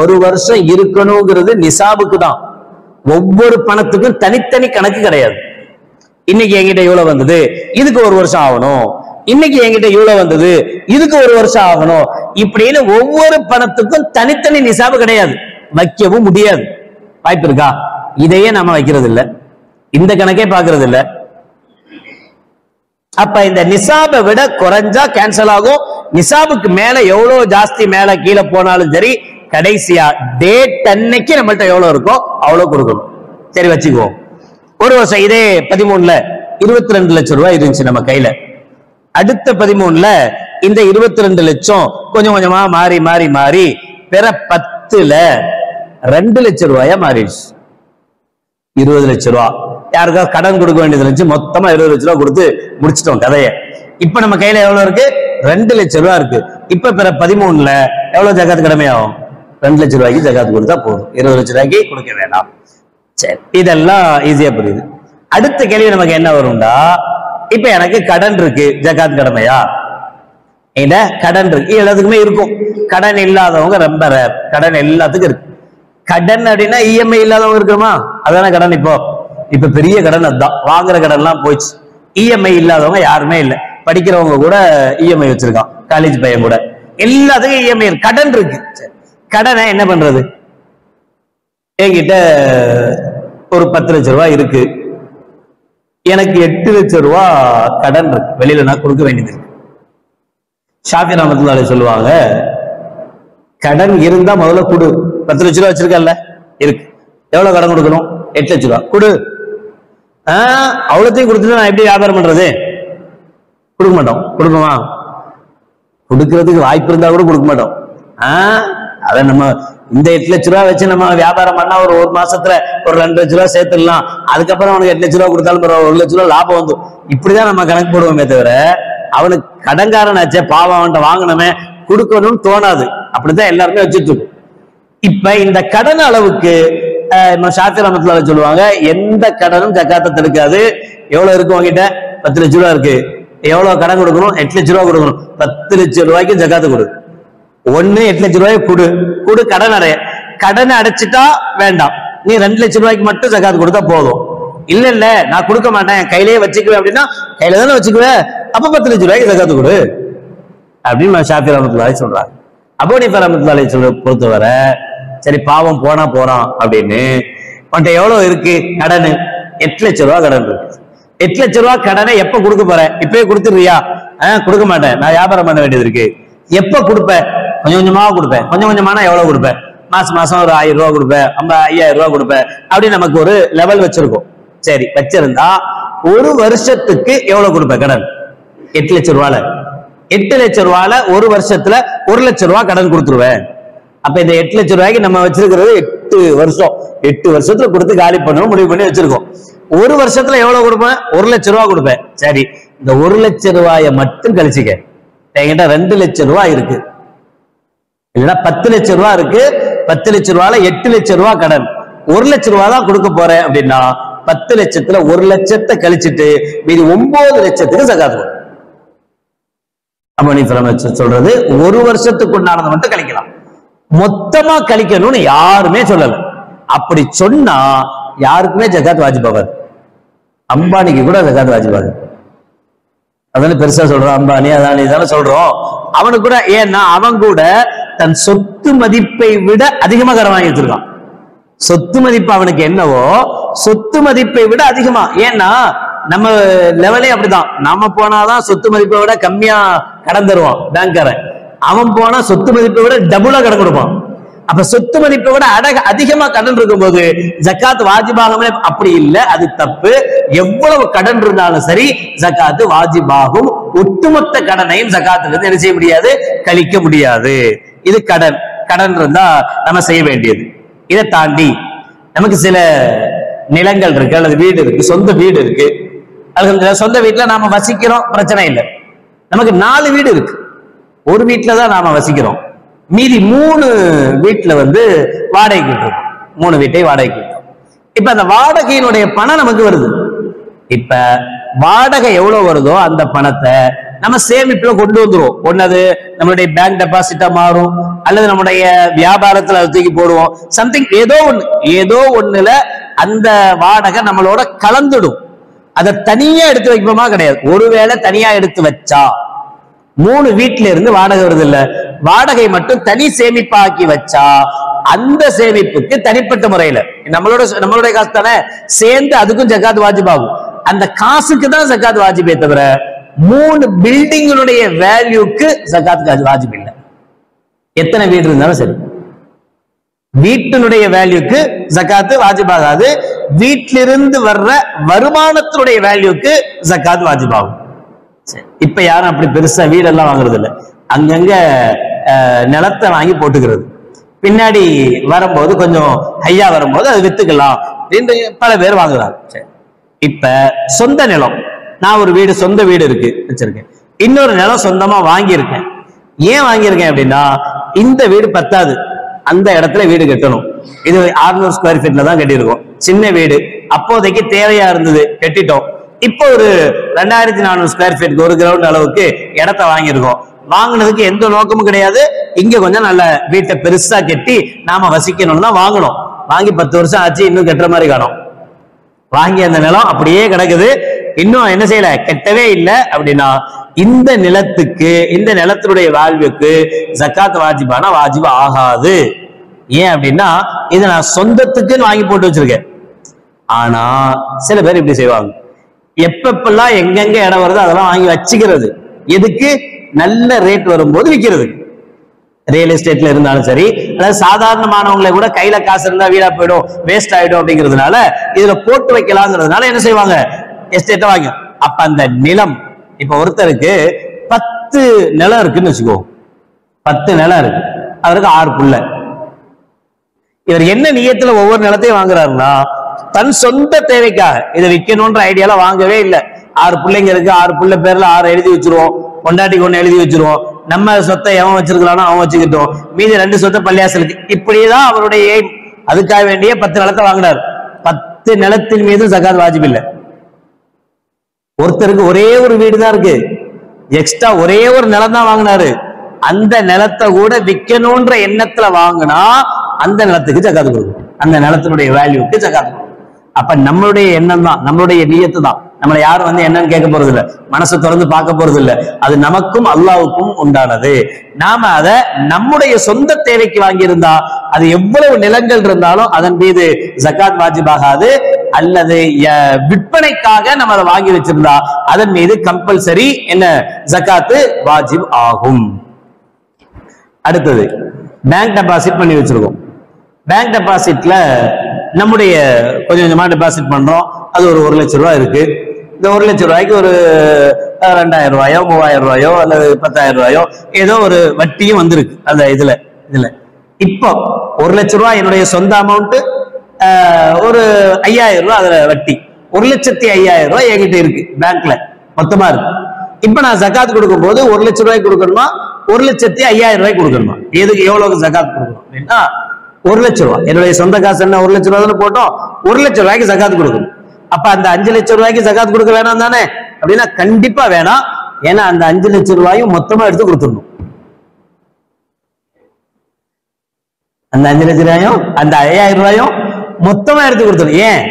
S2: ஒரு வருஷம் இருக்கணுங்கிறது நிசாபுக்கு தான். ஒவ்வொரு பணத்துக்கும் தனித்தனி கணக்கு கிடையாது. இன்னைக்கு என்கிட்ட இவ்வளவு வந்தது, இதுக்கு ஒரு வருஷம் ஆகணும், இன்னைக்கு என்கிட்ட இவ்வளவு வந்தது, இதுக்கு ஒரு வருஷம் ஆகணும், இப்படின்னு ஒவ்வொரு பணத்துக்கும் தனித்தனி நிசாபு கிடையாது, வைக்கவும் முடியாது. வாய்ப்பு இருக்கா? இதையே நாம வைக்கிறது இல்ல, இந்த கணக்கே பாக்குறது இல்ல. அப்ப இந்த நிசாபை விட குறைஞ்சா கேன்சல் ஆகும். நிசாபுக்கு மேல எவ்வளவு ஜாஸ்தி மேல கீழே போனாலும் சரி, கடைசியா டேட் அன்னைக்கு நம்மள்ட்ட எவ்வளவு இருக்கோ அவ்வளவு கொடுக்கணும். சரி வச்சுக்குவோம். ஒரு வருஷம் இதே 13ல 22 லட்சம் ரூபாய் இருந்துச்சு நம்ம கையில. அடுத்த 13ல இந்த 22 லட்சம் கொஞ்சம் கொஞ்சமா மாறி மாறி மாறி பிற 10ல 2 லட்சம் ரூபாயா மாறிடுச்சு. 20 லட்சம் ரூபாய் யாருக்கா கடன் கொடுக்க வேண்டியது இருந்துச்சு, மொத்தமா 20 லட்சம் ரூபாய் கொடுத்து முடிச்சிட்டோம் கதையை. இப்ப நம்ம கையில எவ்வளவு இருக்கு? 2 லட்சம் ரூபாய் இருக்கு. இப்ப பிற 13ல எவ்வளவு ஜகாத் கடமையாகும்? 2 லட்சம் ரூபாய்க்கு ஜகாத் கொடுத்தா போதும், 20 லட்சம் ரூபாய்க்கு கொடுக்க வேண்டாம். சரி, இதெல்லாம் ஈஸியா புரியுது. அடுத்த கேள்வி நமக்கு என்ன வரும்டா, இப்ப எனக்கு கடன் இருக்கு, ஜகாத் கடமையா? இந்த கடன் இருக்கு, எல்லாத்துக்குமே இருக்கும். கடன் இல்லாதவங்க ரொம்ப ரேர், கடன் எல்லாத்துக்கும் இருக்கு. கடன் அப்படின்னா இஎம்ஐ இல்லாதவங்க இருக்குமா? அதான கடன். இப்ப பெரிய கடன் அதுதான், வாங்குற கடன் எல்லாம் போயிடுச்சு. இஎம்ஐ இல்லாதவங்க யாருமே இல்லை. படிக்கிறவங்க கூட இஎம்ஐ வச்சிருக்கான், காலேஜ் பையன் கூட, எல்லாத்துக்கும் இஎம்ஐ கடன் இருக்கு. கடனை என்ன பண்றது? என்கிட்ட ஒரு 10 லட்சம் ரூபாய் இருக்கு, எனக்கு 8 லட்சம் ரூபாய் கடன் இருக்கு, வெளியில நான் கொடுக்க வேண்டியது இருக்கு. ஷாஃபி ரஹ்மத்துல்லாஹி அலைஹி சொல்லுவாங்க, கடன் இருந்தா முதல்ல கொடு. 10 லட்சம் ரூபாய் வச்சிருக்கல, இருக்கு, எவ்வளவு கடன் கொடுக்கணும்? 8 லட்சம் ரூபாய் கொடு. அவ்வளோத்தையும் கொடுத்துட்டு நான் எப்படி வியாபாரம் பண்றது? கொடுக்க மாட்டோம். கொடுப்போமா? கொடுக்கறதுக்கு வாய்ப்பு இருந்தா கூட கொடுக்க மாட்டோம். அத நம்ம இந்த 8 லட்சம் ரூபாய் வச்சு நம்ம வியாபாரம் பண்ணா ஒரு மாசத்துல ஒரு 2 லட்சம் ரூபாய் சேர்த்துடலாம். அதுக்கப்புறம் அவனுக்கு 8 லட்சம் ரூபாய் கொடுத்தாலும் 1 லட்சம் ரூபாய் லாபம் வந்து, இப்படிதான் நம்ம கணக்கு போடுவோமே தவிர, அவனுக்கு கடன்காரன் ஆச்சே பாவம், அவன்கிட்ட வாங்கணுமே கொடுக்கணும்னு தோணாது. அப்படித்தான் எல்லாருமே வச்சுட்டு இருக்கும். இப்ப இந்த கடன் அளவுக்கு ஷாஃபி ரஹ்மத்துல்லாஹி அலைஹி சொல்லுவாங்க, எந்த கடனும் ஜகாத்தை தடுக்காது. எவ்வளவு இருக்கு உங்ககிட்ட? 10 லட்சம் ரூபாய் இருக்கு. எவ்வளவு கடன் கொடுக்கணும்? 8 லட்சம் ரூபாய் கொடுக்கணும். 10 லட்சம் ரூபாய்க்கு ஜகாத்து கொடு. 8 லட்சம் ரூபாய் கொடு, கடன் அடைய. கடனை அடைச்சிட்டா வேண்டாம், நீ 2 லட்சம் ரூபாய்க்கு மட்டும் ஜகாத்து கொடுத்தா போதும். இல்ல நான் கொடுக்க மாட்டேன், கையிலேயே வச்சுக்குவேன் அப்படின்னா, கையில தானே வச்சுக்குவேன், அப்ப 10 லட்சம் ரூபாய்க்கு ஜகாத்து கொடு அப்படின்னு ஷாஃபி ரஹ்மத்துல்லாஹி சொல்றாங்க. அபூ ஹனீஃபா ரஹ்மத்துல்லாஹி பொறுத்தவரை, சரி பாவம் போனா போறான் அப்படின்னு, உன்கிட்ட எவ்வளவு இருக்கு கடன்? 8 லட்சம் ரூபாய் கடன் இருக்கு. 8 லட்சம் ரூபாய் கடனை எப்ப கொடுக்க போற? இப்பவே கொடுத்துடுறியா? கொடுக்க மாட்டேன், நான் வியாபாரம் பண்ண வேண்டியது இருக்கு. எப்ப கொடுப்பேன்? கொஞ்சம் கொஞ்சமா கொடுப்பேன். கொஞ்சம் கொஞ்சமான எவ்வளவு கொடுப்பேன்? மாசம் ஒரு 1000 ரூபாய் கொடுப்பேன், 5000 ரூபாய் கொடுப்பேன் அப்படின்னு நமக்கு ஒரு லெவல் வச்சிருக்கோம். சரி வச்சிருந்தா ஒரு வருஷத்துக்கு எவ்வளவு கொடுப்பேன் கடன்? 8 லட்சம் ரூபாய். 8 லட்சம் ரூபாய் ஒரு வருஷத்துல 1 லட்சம் ரூபாய் கடன் கொடுத்துருவேன். அப்ப இந்த 8 லட்சம் ரூபாய்க்கு நம்ம வச்சிருக்கிறது 8 வருஷம். 8 வருஷத்துல கொடுத்து காலி பண்ணணும் முடிவு பண்ணி வச்சிருக்கோம். ஒரு வருஷத்துல எவ்வளவு கொடுப்பேன்? 1 லட்சம் ரூபாய் கொடுப்பேன். சரி, இந்த 1 லட்சம் ரூபாயை மட்டும் கழிச்சுக்க. என்கிட்ட 2 லட்சம் ரூபாய் இருக்கு, இல்லைன்னா 10 லட்சம் ரூபாய் இருக்கு. 10 லட்சம் ரூபாயில 8 லட்சம் ரூபாய் கடன், 1 லட்சம் ரூபாய் தான் கொடுக்க போறேன் அப்படின்னா, 10 லட்சத்துல 1 லட்சத்தை கழிச்சுட்டு மீதி 9 லட்சத்துக்கு ஜகாத் வரும். அபூ ஹனீஃபா சொல்றது ஒரு வருஷத்துக்கு உண்டானதை மட்டும் கழிக்கலாம், மொத்தமா கழிக்கணும்னு யாருமே சொல்லல. அப்படி சொன்னா யாருக்குமே ஜகாத் வாஜிபாகாது. அம்பானிக்கு கூட ஜகாத் வாஜிபாகாது. அதனால பெருசா சொல்றோம், அம்பானி அதானி தானே சொல்றோம். அவனுக்கு கூட, ஏன்னா அவன் கூட தன் சொத்து மதிப்பை விட அதிகமா கடன் வாங்கி வச்சிருக்கான். சொத்து மதிப்பு அவனுக்கு என்னவோ சொத்து மதிப்பை விட அதிகமா. ஏன்னா நம்ம லெவலே அப்படிதான், நாம போனாதான் சொத்து மதிப்பை விட கம்மியா கடன் தருவான் பேங்க்காரன். அவன் போனா சொத்து மதிப்பை விட டபுளா கடன் கொடுப்பான். அப்ப சொத்து மதிப்பை விட அதிகமா கடன் இருக்கும்போது ஜக்காத் வாஜிபாகுமே. அப்படி இல்லை, அது தப்பு. எவ்வளவு கடன் இருந்தாலும் சரி ஜக்காத் வாஜிபாகும். ஒட்டுமொத்த கடனையும் ஜக்காத்துக்கு என்ன செய்ய முடியாது, கழிக்க முடியாது. இது கடன். கடன் இருந்தா நம்ம செய்ய வேண்டியது. இதை தாண்டி நமக்கு சில நிலங்கள் இருக்கு அல்லது வீடு இருக்கு, சொந்த வீடு இருக்கு. அல்ஹம்துலில்லாஹ் சொந்த வீட்டுல நாம வசிக்கிறோம், பிரச்சனை இல்லை. நமக்கு 4 வீடு இருக்கு, ஒரு வீட்டுல தான் நாம வசிக்கிறோம். மீதி 3 வீட்டுல வாடகைக்கு விட்டுருக்கோம். 3 வீட்டை வாடகைக்கு விட்டுரும். இப்ப அந்த வாடகையினுடைய பணம் நமக்கு வருது. இப்ப வாடகை எவ்வளவு வருதோ அந்த பணத்தை நம்ம சேமிப்புல கொண்டு வந்துருவோம். ஒன்னது நம்மளுடைய பேங்க் டெபாசிட்டா மாறும், அல்லது நம்முடைய வியாபாரத்துல அதை தூக்கி போடுவோம். சம்திங் ஏதோ ஒண்ணுல அந்த வாடகை நம்மளோட கலந்துடும். அதை தனியா எடுத்து வைப்போமா? கிடையாது. ஒருவேளை தனியா எடுத்து வச்சா 3 வீட்டுல இருந்து வாடகை வருது இல்ல, வாடகை மட்டும் தனி சேமிப்பாக்கி வச்சா அந்த சேமிப்புக்கு தனிப்பட்ட முறையில நம்மளுடைய காசு தானே சேர்ந்து அதுக்கும் ஜக்காத் வாஜிபாகும். அந்த காசுக்கு தான் ஜக்காத் வாஜிபே தவிர 3 பில்டிங்களுடைய வேல்யூக்கு ஜக்காத் வாஜிப் இல்லை. எத்தனை வீடு இருந்தாலும் சரி, வீட்டினுடைய வேல்யூக்கு ஜக்காத்து வாஜிபாகாது. வீட்டிலிருந்து வர்ற வருமானத்தினுடைய வேல்யூக்கு ஜக்காத் வாஜிபாகும். இப்ப யாரும் அப்படி பெருசா வீடெல்லாம் வாங்குறது இல்லை. அங்கங்க நிலத்தை வாங்கி போட்டுக்கிறது. பின்னாடி வரும்போது கொஞ்சம் ஹையா வரும்போது அது வித்துக்கலாம் என்று பல பேர் வாங்குறாங்க. இப்ப சொந்த நிலம், நான் ஒரு வீடு, சொந்த வீடு இருக்கு வச்சிருக்கேன். இன்னொரு நிலம் சொந்தமா வாங்கியிருக்கேன். ஏன் வாங்கியிருக்கேன் அப்படின்னா, இந்த வீடு பத்தாது, அந்த இடத்துல வீடு கட்டணும். இது 600 ஸ்கொயர் ஃபீட்ல தான் கட்டியிருக்கோம். சின்ன வீடு, அப்போதைக்கு தேவையா இருந்தது, கட்டிட்டோம். இப்போ ஒரு 2400 ஸ்கொயர் ஃபீட், ஒரு கிரவுண்ட் அளவுக்கு இடத்த வாங்கியிருக்கோம். வாங்கினதுக்கு எந்த நோக்கமும் கிடையாது. இங்க கொஞ்சம் நல்ல வீட்டை பெருசா கட்டி நாம வசிக்கணும்னு தான் வாங்கணும். வாங்கி 10 வருஷம் ஆச்சு, இன்னும் கட்டுற மாதிரி காணும். வாங்கி அந்த நிலம் அப்படியே கிடக்குது, இன்னும் என்ன செய்யல, கட்டவே இல்லை. அப்படின்னா இந்த நிலத்துக்கு, இந்த நிலத்தினுடைய வாழ்வுக்கு ஜக்காத் வாஜிபானா வாஜிபா ஆகாது. ஏன் அப்படின்னா, இதை நான் சொந்தத்துக்குன்னு வாங்கி போட்டு வச்சிருக்கேன். ஆனா சில பேர் இப்படி செய்வாங்க, எப்பப்பெல்லாம் எங்கெங்க இடம் வருதோ அதெல்லாம் வாங்கி வச்சுக்கிறது. எதுக்கு? நல்ல ரேட் வரும்போது விற்கிறது. ரியல் எஸ்டேட்ல இருந்தாலும் சரி, அதாவது சாதாரணமானவங்களை கூட கையில காசு இருந்தா வீடா போயிடும், வேஸ்ட் ஆயிடும் அப்படிங்கிறதுனால இதுல போட்டு வைக்கலாங்கிறதுனால என்ன செய்வாங்க, எஸ்டேட்டை வாங்க. அப்ப அந்த நிலம், இப்ப ஒருத்தருக்கு 10 நிலம் இருக்குன்னு வச்சுக்கோ, 10 நிலம் இருக்கு, அவருக்கு 6 புள்ள. இவர் என்ன நியத்துல ஒவ்வொரு நிலத்தையும் வாங்குறாருன்னா, தன் சொந்த தேவைக்காக. இதை விற்கணும்ன்ற ஐடியால வாங்கவே இல்லை. 6 பிள்ளைங்க இருக்கு, 6 பிள்ளை பேர்ல 6 எழுதி வச்சிருவோம், பொண்டாட்டிக்கு 1 எழுதி வச்சிருவோம். நம்ம சொத்தை எவன் வச்சிருக்கானோ அவன் வச்சுக்கிட்டோம், மீதி 2 சொத்தை பள்ளியாசலுக்கு. இப்படிதான் அவருடைய எய்ம். அதுக்காக வேண்டிய 10 நிலத்தை வாங்கினார். 10 நிலத்தின் மீது ஜக்காத் வாஜிப் இல்லை. ஒருத்தருக்கு ஒரே ஒரு வீடு தான் இருக்கு, எக்ஸ்ட்ரா ஒரே ஒரு நிலம் தான் வாங்கினாரு. அந்த நிலத்தை கூட விற்கணும்ன்ற எண்ணத்துல வாங்கினா அந்த நிலத்துக்கு ஜக்காத் கொடுக்கும், அந்த நிலத்தினுடைய வேல்யூக்கு ஜக்காத் கொடுக்கும். அப்ப நம்மளுடைய எண்ணம் தான், நம்மளுடைய நியத்து தான். நம்மளை யாரும் என்னன்னு கேட்க போறது இல்லை, மனசை திறந்து பார்க்க போறது இல்லை. அது நமக்கும் அல்லாவுக்கும் உண்டானது. நாம அதை நம்முடைய சொந்த தேவைக்கு வாங்கியிருந்தா அது எவ்வளவு நிலங்கள் இருந்தாலும் அதன் மீது ஜக்காத் வாஜிபாகாது. அல்லது விற்பனைக்காக நம்ம அதை வாங்கி வச்சிருந்தா அதன் மீது கம்பல்சரி என்ன ஜக்காத்து வாஜிப் ஆகும். அடுத்தது பேங்க் டெபாசிட் பண்ணி வச்சிருக்கோம். பேங்க் டெபாசிட்ல நம்முடைய கொஞ்சம் கொஞ்சமா டெபாசிட் பண்றோம். அது ஒரு 1 லட்சம் ரூபாய் இருக்கு. இந்த 1 லட்சம் ரூபாய்க்கு ஒரு 2000 ரூபாயோ 3000 ரூபாயோ அல்லது 10,000 ரூபாயோ ஏதோ ஒரு வட்டியும் வந்திருக்கு அந்த இதுல. இப்போ 1 லட்சம் ரூபாய் என்னுடைய சொந்த அமௌண்ட், ஒரு 5000 ரூபாய் அதுல வட்டி, 1,05,000 ரூபாய் என்கிட்ட இருக்கு பேங்க்ல மொத்தமா இருக்கு. இப்ப நான் ஜக்காத் கொடுக்கும் போது 1 லட்சம் ரூபாய் கொடுக்கணுமா, 1,05,000 ரூபாய் கொடுக்கணுமா? எதுக்கு எவ்வளவு ஜக்காத் கொடுக்கணும் அப்படின்னா, 1 லட்சம் ரூபாய் என்னுடைய சொந்த காசு என்ன 1 லட்சம் ரூபாய் போட்டோம், 1 லட்சம் ரூபாய்க்கு ஜக்காத் கொடுக்கணும். அப்ப அந்த 5 லட்சம் ரூபாய்க்கு ஜக்காத் கொடுக்க வேணாம் தானே அப்படின்னா, கண்டிப்பா வேணாம். ஏன்னா அந்த 5 லட்சம் ரூபாயும் மொத்தமா எடுத்து கொடுத்துடணும். அந்த 5 லட்சம் ரூபாயும் அந்த 5000 ரூபாயும் மொத்தமா எடுத்து கொடுத்துடணும். ஏன்?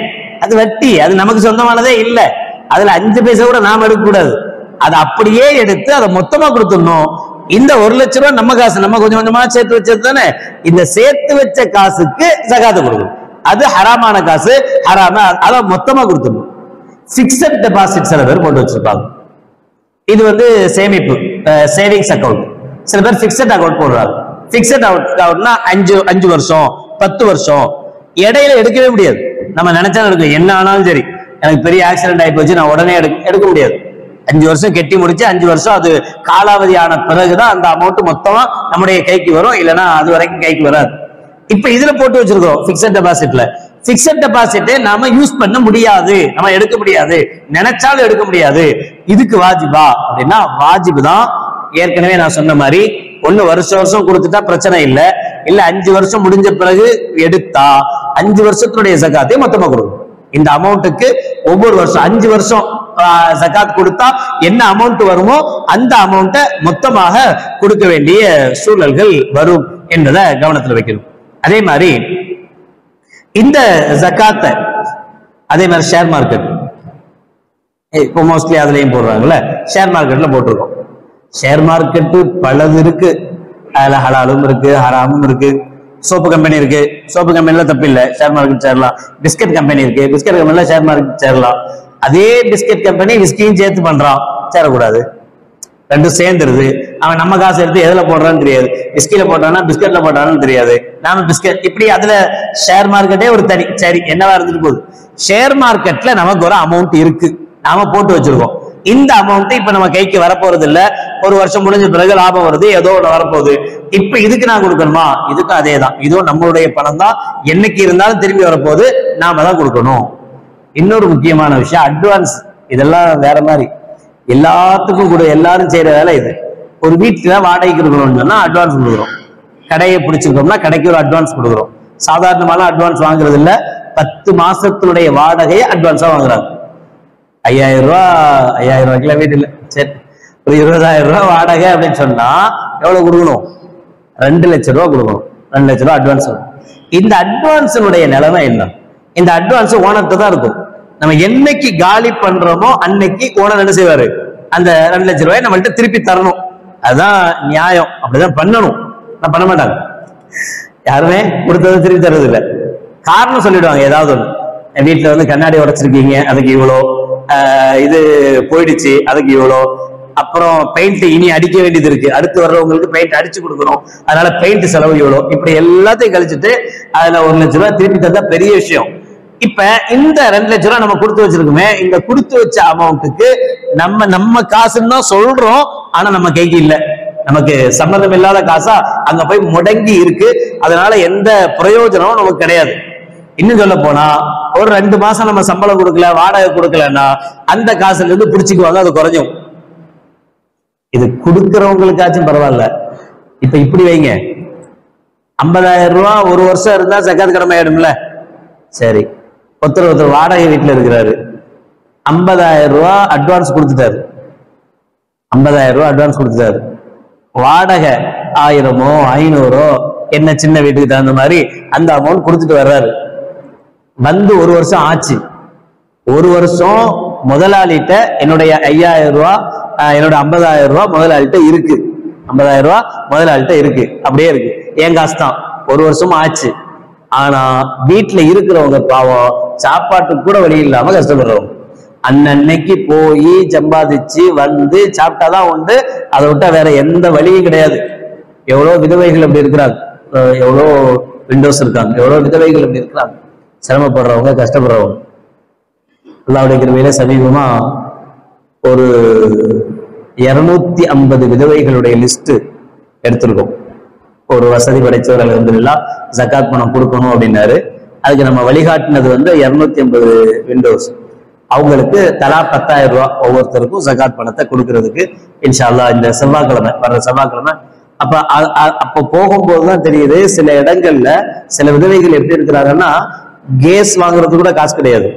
S2: அது வட்டி, அது நமக்கு சொந்தமானதே இல்லை. அதுல 5 பைசா கூட நாம எடுக்க கூடாது. அதை அப்படியே எடுத்து அதை மொத்தமா கொடுத்துடணும். இந்த 1 லட்சம் ரூபாய் நம்ம காசு, நம்ம கொஞ்சம் கொஞ்சமா சேர்த்து வச்சது தானே. இந்த சேர்த்து வச்ச காசுக்கு ஜகாத் கொடுக்கணும். அது ஹராமான காசு, ஹராம, அதை மொத்தமா கொடுத்துடணும். பிக்ஸட் டெபாசிட் சில பேர் போட்டு வச்சிருப்பாங்க. இது சேமிப்பு, சேவிங்ஸ் அக்கௌண்ட். சில பேர் பிக்ஸட் அக்கௌண்ட் போடுறாங்க. பிக்சட் அவுட்னா 5 வருஷம் 10 வருஷம் இடையில எடுக்கவே முடியாது. நம்ம நினைச்சா எடுக்க, என்ன ஆனாலும் சரி, எனக்கு பெரிய ஆக்சிடென்ட் ஆகி போச்சு, நான் உடனே எடுக்க முடியாது. 5 வருஷம் கெட்டி முடிச்சு 5 வருஷம் அது காலாவதி ஆன பிறகுதான் அந்த அமௌண்ட் மொத்தமா நம்முடைய கைக்கு வரும், இல்லைன்னா அது வரைக்கும் கைக்கு வராது. இப்ப இதுல போட்டு வச்சிருக்கோம் பிக்சட் டெபாசிட்ல. பிக்சட் டெபாசிட் நாம யூஸ் பண்ண முடியாது, நம்ம எடுக்க முடியாது, நினைச்சாலும் எடுக்க முடியாது. இதுக்கு வாஜிபா அப்படின்னா வாஜிபு தான். ஏற்கனவே நான் சொன்ன மாதிரி ஒண்ணு வருஷம் கொடுத்துட்டா பிரச்சனை இல்லை, இல்ல 5 வருஷம் முடிஞ்ச பிறகு எடுத்தா 5 வருஷத்துடைய ஜகாத்தையும் மொத்தமா கொடுக்கும். இந்த அமௌண்ட்டுக்கு ஒவ்வொரு வருஷம் 5 வருஷம் ஜகாத் கொடுத்தா என்ன அமௌண்ட் வருமோ அந்த அமௌண்ட்டை மொத்தமாக கொடுக்க வேண்டிய சூழல்கள் வரும் என்பதை கவனத்தில் வைக்கணும். அதே மாதிரி இந்த ஜகாத்தை அதே மாதிரி ஷேர் மார்க்கெட் இப்போ மோஸ்ட்லி அதுலயும் போடுறாங்கல்ல, ஷேர் மார்க்கெட்ல போட்டிருக்கோம். ஷேர் மார்க்கெட்டு பலது இருக்கு, அதுல ஹலாலும் இருக்கு ஹராமும் இருக்கு. சோப்பு கம்பெனி இருக்கு, சோப்பு கம்பெனில தப்பு இல்லை, ஷேர் மார்க்கெட் சேரலாம். பிஸ்கட் கம்பெனி இருக்கு, பிஸ்கட் கம்பெனில ஷேர் மார்க்கெட் சேரலாம். அதே பிஸ்கட் கம்பெனி விஸ்கியும் சேர்த்து பண்றான், சேரக்கூடாது. ரெண்டும் சேர்ந்துருது. அவன் நம்ம காசு எடுத்து எதுல போடுறான்னு தெரியாது, பிஸ்கில போட்டானா பிஸ்கட்ல போட்டானு தெரியாது. நாம பிஸ்கட் இப்படி அதுல ஷேர் மார்க்கெட்டே ஒரு தனி, சரி என்னவா இருந்துட்டு போகுது. ஷேர் மார்க்கெட்ல நமக்கு ஒரு அமௌண்ட் இருக்கு, நாம போட்டு வச்சிருக்கோம். இந்த அமௌண்ட் இப்ப நம்ம கைக்கு வரப்போறது இல்ல, ஒரு வருஷம் முடிஞ்ச பிறகு லாபம் வருது, ஏதோ ஒண்ணு வரப்போகுது. இப்ப இதுக்கு நான் கொடுக்கணுமா? இதுக்கும் அதே தான், இதுவும் நம்மளுடைய பணம் தான், என்னைக்கு இருந்தாலும் திரும்பி வரப்போகுது, நாம தான் கொடுக்கணும். இன்னொரு முக்கியமான விஷயம் அட்வான்ஸ். இதெல்லாம் வேற மாதிரி எல்லாத்துக்கும் கூட எல்லாரும் செய்யற வேலை இது. ஒரு வீட்டுல வாடகைக்கு இருக்கணும்னு சொன்னா அட்வான்ஸ் கொடுக்குறோம். கடையை பிடிச்சிருக்கோம்னா கடைக்கு ஒரு அட்வான்ஸ் கொடுக்குறோம். சாதாரணமான அட்வான்ஸ் வாங்குறது இல்ல, 10 மாசத்தினுடைய வாடகையை அட்வான்ஸா வாங்குறாங்க. 5000 ரூபாய்க்குலாம் வீட்டு இல்லை, சரி ஒரு 20,000 ரூபாய் வாடகை அப்படின்னு சொன்னா எவ்வளவு கொடுக்கணும்? 2 லட்சம் ரூபாய் கொடுக்கணும். 2 லட்சம் ரூபாய் அட்வான்ஸ் வரும். இந்த அட்வான்ஸினுடைய நிலைமை என்ன? இந்த அட்வான்ஸ் ஓனர்கிட்ட தான் இருக்கும். நம்ம என்னைக்கு காலி பண்றோமோ அன்னைக்கு ஓனர் என்ன செய்வாரு? அந்த 2 லட்சம் ரூபாய் நம்மள்ட்ட திருப்பி தரணும். அதுதான் நியாயம், அப்படிதான் பண்ணணும். நான் பண்ண மாட்டாங்க, யாருமே கொடுத்ததை திருப்பி தர்றது இல்லை. காரணம் சொல்லிடுவாங்க ஏதாவது ஒண்ணு. வீட்டுல வந்து கண்ணாடி உடைச்சிருக்கீங்க, அதுக்கு இவ்வளோ, இது போயிடுச்சு அதுக்கு இவ்வளோ, அப்புறம் பெயிண்ட் இனி அடிக்க வேண்டியது இருக்கு, அடுத்து வர்றவங்களுக்கு பெயிண்ட் அடிச்சு கொடுக்கணும், அதனால பெயிண்ட் செலவு இவ்வளோ, இப்படி எல்லாத்தையும் கழிச்சுட்டு அதுல 1 லட்சம் ரூபாய் திருப்பி தந்தா பெரிய விஷயம். இப்ப இந்த 2 லட்சம் ரூபாய் நம்ம கொடுத்து வச்சிருக்கோமே, இந்த கொடுத்து வச்ச அமௌண்ட்டுக்கு நம்ம காசுன்னு தான் சொல்றோம், ஆனா நம்ம கைக்கு இல்ல, நமக்கு சம்மந்தம் இல்லாத காசா அங்க போய் முடங்கி இருக்கு. அதனால எந்த பிரயோஜனமும் நமக்கு கிடையாது. இன்னும் சொல்ல போனா ஒரு 2 மாசம் நம்ம சம்பளம் கொடுக்கல, வாடகை கொடுக்கலன்னா அந்த காசுல இருந்து பிடிச்சிக்குவாங்க, அது குறைஞ்சும். இது கொடுக்கிறவங்களுக்காச்சும் பரவாயில்ல. இப்ப இப்படி வைங்க, 50,000 ரூபாய் ஒரு வருஷம் இருந்தா ஜகாத் கடமை ஆயிடும்ல. சரி, ஒருத்தர் வாடகை வீட்டுல இருக்கிறாரு, 50,000 ரூபாய் அட்வான்ஸ் கொடுத்துட்டாரு. 50,000 ரூபாய் அட்வான்ஸ் கொடுத்துட்டாரு. வாடகை 1000 500 என்ன சின்ன வீட்டுக்கு தகுந்த மாதிரி அந்த அமௌண்ட் கொடுத்துட்டு வர்றாரு. வந்து 1 வருஷம் ஆச்சு. 1 வருஷம் முதலாளிட்ட என்னுடைய 5,000 ரூபாய், என்னோட 50,000 ரூபாய் முதலாளிட்ட இருக்கு. 50,000 ரூபாய் முதலாளிட்ட இருக்கு, அப்படியே இருக்கு, என் காசு தான். 1 வருஷம் ஆச்சு. ஆனா வீட்டுல இருக்கிறவங்க பாவம் சாப்பாட்டுக்கு கூட வழி இல்லாம கஷ்டப்படுறவங்க. அன்னன்னைக்கு போய் சம்பாதிச்சு வந்து சாப்பிட்டாதான் உண்டு, அதை விட்டா வேற எந்த வழியும் கிடையாது. எவ்வளவு விதவைகள் அப்படி இருக்கிறாங்க, எவ்வளோ விண்டோஸ் இருக்காங்க, எவ்வளவு விதவைகள் அப்படி இருக்கிறாங்க, சிரமப்படுறவங்க, கஷ்டப்படுறவங்க. அல்லாஹ்வுடைய கிருபையில சமீபமா ஒரு 250 விதவைகளுடைய லிஸ்ட் எடுத்திருக்கோம். ஒரு வசதி படைச்சவர்கள் அல்ஹம்துலில்லாஹ் ஜகாத் பணம் கொடுக்கணும் அப்படின்னாரு. அதுக்கு நம்ம வழிகாட்டினது வந்து 250 விண்டோஸ். அவங்களுக்கு தலா 10,000 ரூபாய் ஒவ்வொருத்தருக்கும் ஜகாத் பணத்தை கொடுக்கறதுக்கு இன்ஷா அல்லாஹ் இந்த செவ்வாய்க்கிழமை, வர்ற செவ்வாய்க்கிழமை. அப்ப போகும்போதுதான் தெரியுது, சில இடங்கள்ல சில விதவைகள் எப்படி இருக்கிறாங்கன்னா, கேஸ் வாங்குறது கூட காசு கிடையாது.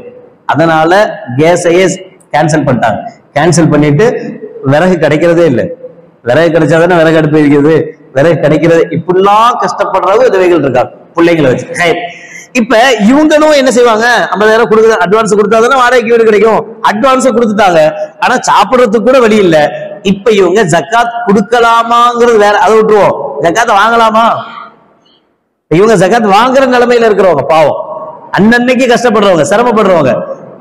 S2: அதனால கேஸையே கேன்சல் பண்ணிட்டாங்க. கேன்சல் பண்ணிட்டு விறகு கிடைக்கிறதே இல்லை. விறகு கிடைச்சாதானே விறகு அடுப்பு இருக்கிறது, விறகு கிடைக்கிறது. இப்படிலாம் கஷ்டப்படுறவங்க விதவைகள் இருக்காங்க பிள்ளைங்களை வச்சு. இப்ப இவங்களும் என்ன செய்வாங்க, 50,000 கொடுக்குற அட்வான்ஸ் கொடுத்தாதானே வாடகைக்கு வீடு கிடைக்கும். அட்வான்ஸ் கொடுத்துட்டாங்க, ஆனா சாப்பிடுறதுக்கு கூட வழி இல்லை. இப்ப இவங்க ஜக்காத் கொடுக்கலாமாங்கிறது வேற, அதை விட்டுருவோம். ஜக்காத்தை வாங்கலாமா? இவங்க ஜக்காத் வாங்குற நிலைமையில இருக்கிறவங்க பாவம், அன்னன்னைக்கு கஷ்டப்படுறவங்க, சிரமப்படுறவங்க.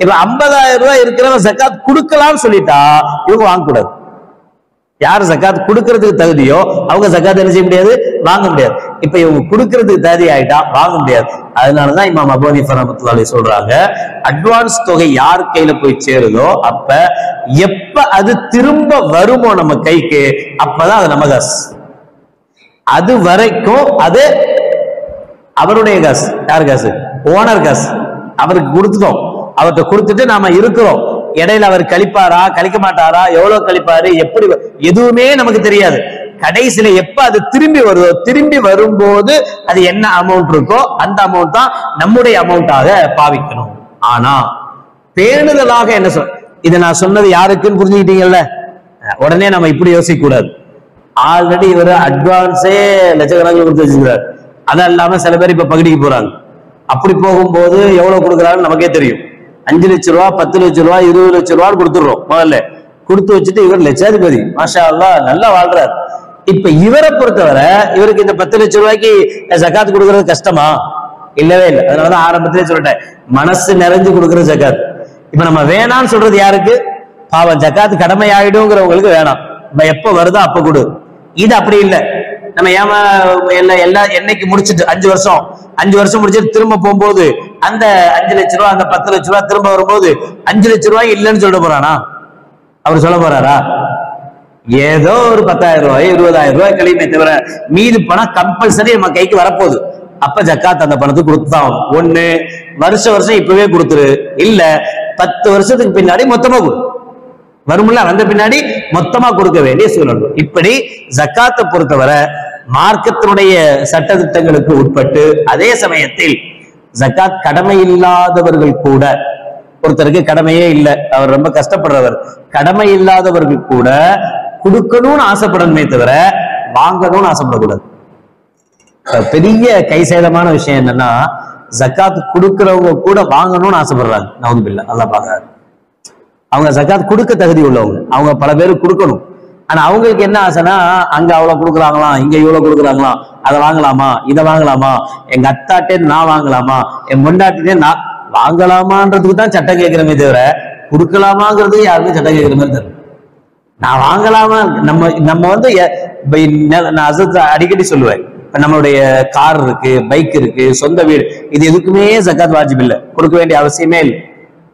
S2: இப்ப 50,000 ரூபாய் இருக்கிறவங்க ஜக்காத் கொடுக்கலாம்னு சொல்லிட்டா இவங்க வாங்கக்கூடாது. யார் ஜக்காத் கொடுக்கறதுக்கு தகுதியோ அவங்க ஜக்காத் என்ன செய்ய முடியாது, வாங்க முடியாது. இப்ப இவங்க கொடுக்கறதுக்கு தகுதி ஆயிட்டா வாங்க முடியாது. அதனாலதான் இமாம் அபூ ஹனீஃபா ரஹ்மத்துல்லாஹி அலைஹி சொல்றாங்க, அட்வான்ஸ் தொகை யார் கையில போய் சேருதோ அப்ப எப்ப அது திரும்ப வருமோ நம்ம கைக்கு அப்பதான் அது நம்ம காசு. அது வரைக்கும் அது அவருடைய காசு. யார் காசு? ஓனர் காசு. அவருக்கு கொடுத்துட்டோம், அவர்கிட்ட கொடுத்துட்டு நாம இருக்கிறோம். இடையில அவர் கழிப்பாரா கழிக்க மாட்டாரா, எவ்வளவு கழிப்பாரு, எப்படி, எதுவுமே நமக்கு தெரியாது. கடைசியில எப்ப அது திரும்பி வருதோ, திரும்பி வரும்போது அது என்ன அமௌண்ட் இருக்கோ அந்த அமௌண்ட் தான் நம்முடைய அமௌண்டாக பாவிக்கணும். ஆனா பேணுதலாக என்ன சொல், இதை நான் சொன்னது யாருக்குன்னு புரிஞ்சுக்கிட்டீங்கல்ல, உடனே நம்ம இப்படி யோசிக்க கூடாது. ஆல்ரெடி இவர் அட்வான்ஸே லட்சக்கணக்கில் கொடுத்து வச்சிருக்கிறார். அது இல்லாம சில பேர் இப்ப பகுதிக்கு போறாங்க. அப்படி போகும்போது எவ்வளவு கொடுக்குறாருன்னு நமக்கே தெரியும். 5 லட்சம் ரூபா, 10 லட்சம் ரூபா, 20 லட்சம் ரூபான்னு கொடுத்துடுறோம். முதல்ல கொடுத்து வச்சுட்டு இவர் லட்சாதிபதி, மாஷா அல்லாஹ், நல்லா வாழ்றாரு. இப்ப இவரை பொறுத்தவரை இவருக்கு இந்த 10 லட்சம் ரூபாய்க்கு ஜக்காத் கொடுக்கறது கஷ்டமா? இல்லவே இல்லை. அதனாலதான் ஆரம்பத்திலே சொல்லிட்டேன், மனசு நிறைஞ்சு கொடுக்கறது ஜக்காத். இப்ப நம்ம வேணாம்னு சொல்றது யாருக்கு? பாவம் ஜக்காத் கடமை ஆயிடுங்கிறவங்களுக்கு வேணாம், எப்ப வருதோ அப்ப கொடு. இது அப்படி இல்லை. நம்ம எல்லாம் என்னைக்கு முடிச்சுட்டு 5 வருஷம் முடிச்சுட்டு திரும்ப போகும்போது அந்த 5 லட்சம் ரூபாய், அந்த 10 லட்சம் ரூபாய் திரும்ப வரும்போது 5 லட்சம் ரூபாய் இல்லைன்னு சொல்ல போறானா? அவர் சொல்ல போறாரா? ஏதோ ஒரு 10,000 ரூபாய் 20,000 ரூபாய் கழிவுமே தவிர மீது பணம் கம்பல்சரி நம்ம கைக்கு வரப்போகுது. அப்ப ஜக்காத் அந்த பணத்துக்கு கொடுத்துதான். ஒண்ணு வருஷம் இப்பவே கொடுத்துரு, இல்ல 10 வருஷத்துக்கு பின்னாடி மொத்தமா கொடு. வரும்ல, வந்த பின்னாடி மொத்தமா கொடுக்க வேண்டிய சூழல். இப்படி ஜக்காத்தை பொறுத்தவரை மார்க்கத்தினுடைய சட்ட திட்டங்களுக்கு உட்பட்டு, அதே சமயத்தில் ஜக்காத் கடமை இல்லாதவர்கள் கூட, ஒருத்தருக்கு கடமையே இல்லை, அவர் ரொம்ப கஷ்டப்படுறவர், கடமை இல்லாதவர்கள் கூட கொடுக்கணும்னு ஆசைப்படணுமே தவிர வாங்கணும்னு ஆசைப்படக்கூடாது. பெரிய கை சேதமான விஷயம் என்னன்னா, ஜக்காத் கொடுக்கிறவங்க கூட வாங்கணும்னு ஆசைப்படுறாங்க. நவுதுபில்லாஹ், அல்லாஹ் பாக்குறாரு. அவங்க ஜக்காத் கொடுக்க தகுதி உள்ளவங்க, அவங்க பல பேருக்கு கொடுக்கணும். ஆனா அவங்களுக்கு என்ன ஆசைனா, அங்க அவ்வளவு கொடுக்குறாங்களாம், இங்க இவ்வளவு கொடுக்குறாங்களாம், அதை வாங்கலாமா, இதை வாங்கலாமா, எங்க அத்தாட்டே நான் வாங்கலாமா, என் பொண்டாட்டினே நான் வாங்கலாமான்றதுக்கு தான் சட்டம் கேட்கிறமே தவிர கொடுக்கலாமாங்கிறது யாருமே சட்டம் கேட்கிற மாதிரி தரும். நான் வாங்கலாமா, நம்ம வந்து நான் அடிக்கடி சொல்லுவேன், நம்மளுடைய கார் இருக்கு, பைக் இருக்கு, சொந்த வீடு, இது எதுக்குமே ஜக்காத் வாஜிப் இல்லை, கொடுக்க வேண்டிய அவசியமே இல்லை.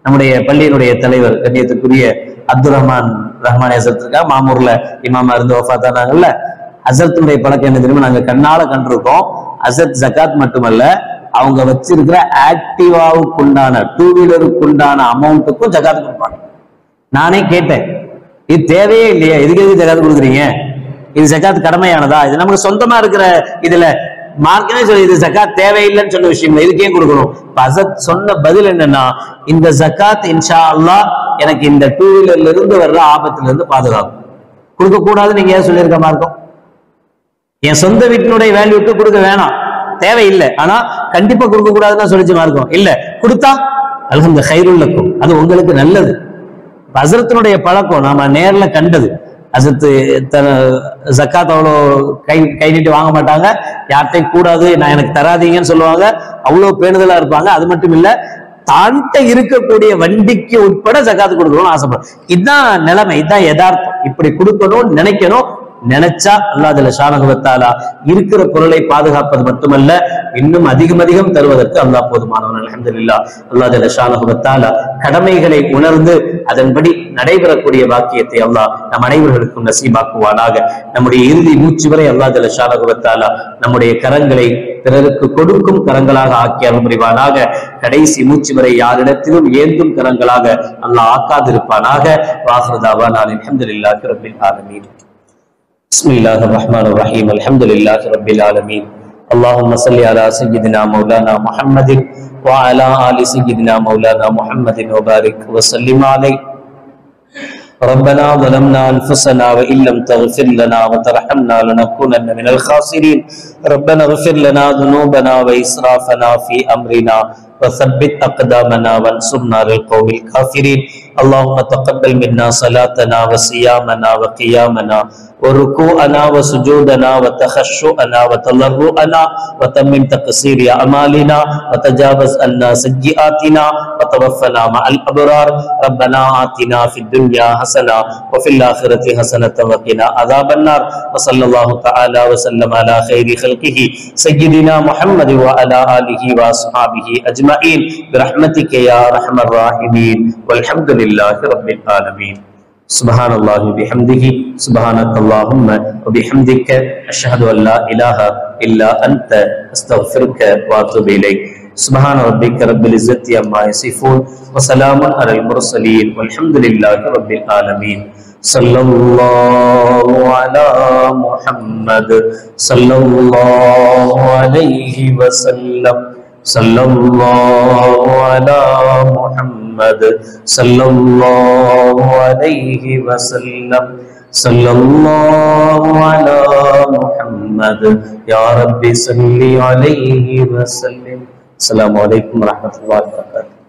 S2: நம்முடைய பள்ளியினுடைய தலைவர் கண்ணியத்துக்குரிய அப்துல் ரஹ்மான் ஹசரத் மாமூர்ல இமாமா இருந்து வஃபாத்தானாங்கல்ல, ஹசரத்துடைய பழக்கம் என்ன தெரியுமா, நாங்க கண்ணால கண்டிருக்கோம். ஹசரத் ஜக்காத் மட்டுமல்ல, அவங்க வச்சிருக்கிற ஆக்டிவாவுக்குண்டான 2 வீலருக்குண்டான அமௌண்ட்டுக்கும் ஜக்காத் கொடுப்பாங்க. நானே கேட்டேன், இது தேவையே இல்லையா, இதுக்கு எதுக்கு ஜக்காத் கொடுக்குறீங்க, இது ஜக்காத் கடமையானதா, இது நமக்கு சொந்தமா இருக்கிற இதுல மார்க்கமே சொல்லி இது ஜக்காத் தேவையில்லைன்னு சொன்ன விஷயம், இதுக்கே கொடுக்கணும். ஹசரத் சொன்ன பதில் என்னன்னா, இந்த ஜக்காத் இன்ஷா அல்லாஹ் எனக்கு இந்த 2 வீலர்ல இருந்து வர்ற ஆபத்துல இருந்து பாதுகாக்கும். கொடுக்க கூடாதுன்னு நீங்க ஏன் சொல்லியிருக்க மார்க்கம்? என் சொந்த வீட்டினுடைய வேல்யூக்கு கொடுக்க வேணாம், தேவையில்லை, ஆனா கண்டிப்பா கொடுக்க கூடாதுன்னு சொல்லிச்சு மார்க்கம். இல்ல, கொடுத்தா அல்ஹம்து ஹைருல்லக்கும், அது உங்களுக்கு நல்லது. ஹசரத்தினுடைய பழக்கம் நாம நேர்ல கண்டது. ஹசரத் ஜக்காத் அவ்வளோ கை நீட்டி வாங்க மாட்டாங்க, யார்கிட்டையும் கூடாது, நான் எனக்கு தராதீங்கன்னு சொல்லுவாங்க, அவ்வளவு பேணுதலா இருப்பாங்க. அது மட்டும் இல்ல, தான்கிட்ட இருக்கக்கூடிய வண்டிக்கு உட்பட ஜக்காத்து கொடுக்கணும்னு ஆசைப்படும். இதுதான் நிலைமை, இதுதான் யதார்த்தம். இப்படி கொடுக்கணும்னு நினைக்கணும். நினைச்சா அல்லாஹ் ஜல்ல ஷானஹு வ தஆலா இருக்கிற பொருளை பாதுகாப்பது மட்டுமல்ல, இன்னும் அதிகம் தருவதற்கு அல்லாஹ் போதுமானவன். அல்ஹம்துலில்லாஹ். அல்லாஹ் ஜல்ல ஷானஹு வ தஆலா கடமைகளை உணர்ந்து அதன்படி நடைபெறக்கூடிய பாக்கியத்தை அல்லாஹ் நம் அனைவர்களுக்கும் நசீபாக்குவானாக. நம்முடைய இறுதி மூச்சு வரை அல்லாஹ் ஜல்ல ஷானஹு வ தஆலா நம்முடைய கரங்களை பிறருக்கு கொடுக்கும் கரங்களாக ஆக்கி அருள் புரிவானாக. கடைசி மூச்சு வரை யாரிடத்திலும் ஏந்தும் கரங்களாக அல்லாஹ் ஆக்காதிருப்பானாக. வாஹிரு தஅவானா அல்ஹம்துலில்லாஹி ரப்பில் ஆலமீன். بسم الله الرحمن الرحيم. الحمد لله رب العالمين. اللهم صل على سيدنا مولانا محمد وعلى آل سيدنا مولانا محمد وبارك وسلم عليه. ربنا ظلمنا أنفسنا وإن لم تغفر لنا وترحمنا لنكونن من الخاسرين. ربنا اغفر لنا ذنوبنا وإسرافنا في أمرنا
S1: وثبت أقدامنا وانصرنا على القوم الكافرين. اللهم تقبل منا صلاتنا وصيامنا وقيامنا وركوعنا وسجودنا وتخشعنا وتضرعنا وتمم تقصير أعمالنا وتجاوز عنا سيئاتنا وتوفنا مع الأبرار. ربنا آتنا في الدنيا حسنة وفي الآخرة حسنة وقنا عذاب النار. وصلى الله تعالى وسلم على خير خلقه سيدنا محمد وعلى آله وأصحابه أجمعين برحمتك يا أرحم الراحمين والحمد لله رب العالمين. سبحان الله وبحمده سبحانك اللهم وبحمدك أشهد أن لا إله إلا أنت أستغفرك وأتوب إليك. سبحان ربك رب العزة عما يصفون وسلام على المرسلين والحمد لله رب العالمين. صلى الله على محمد صلى الله عليه وسلم. صلى الله على محمد صلى الله عليه وسلم. صلى الله على محمد يا رب صل عليه وسلم. السلام عليكم ورحمة الله وبركاته.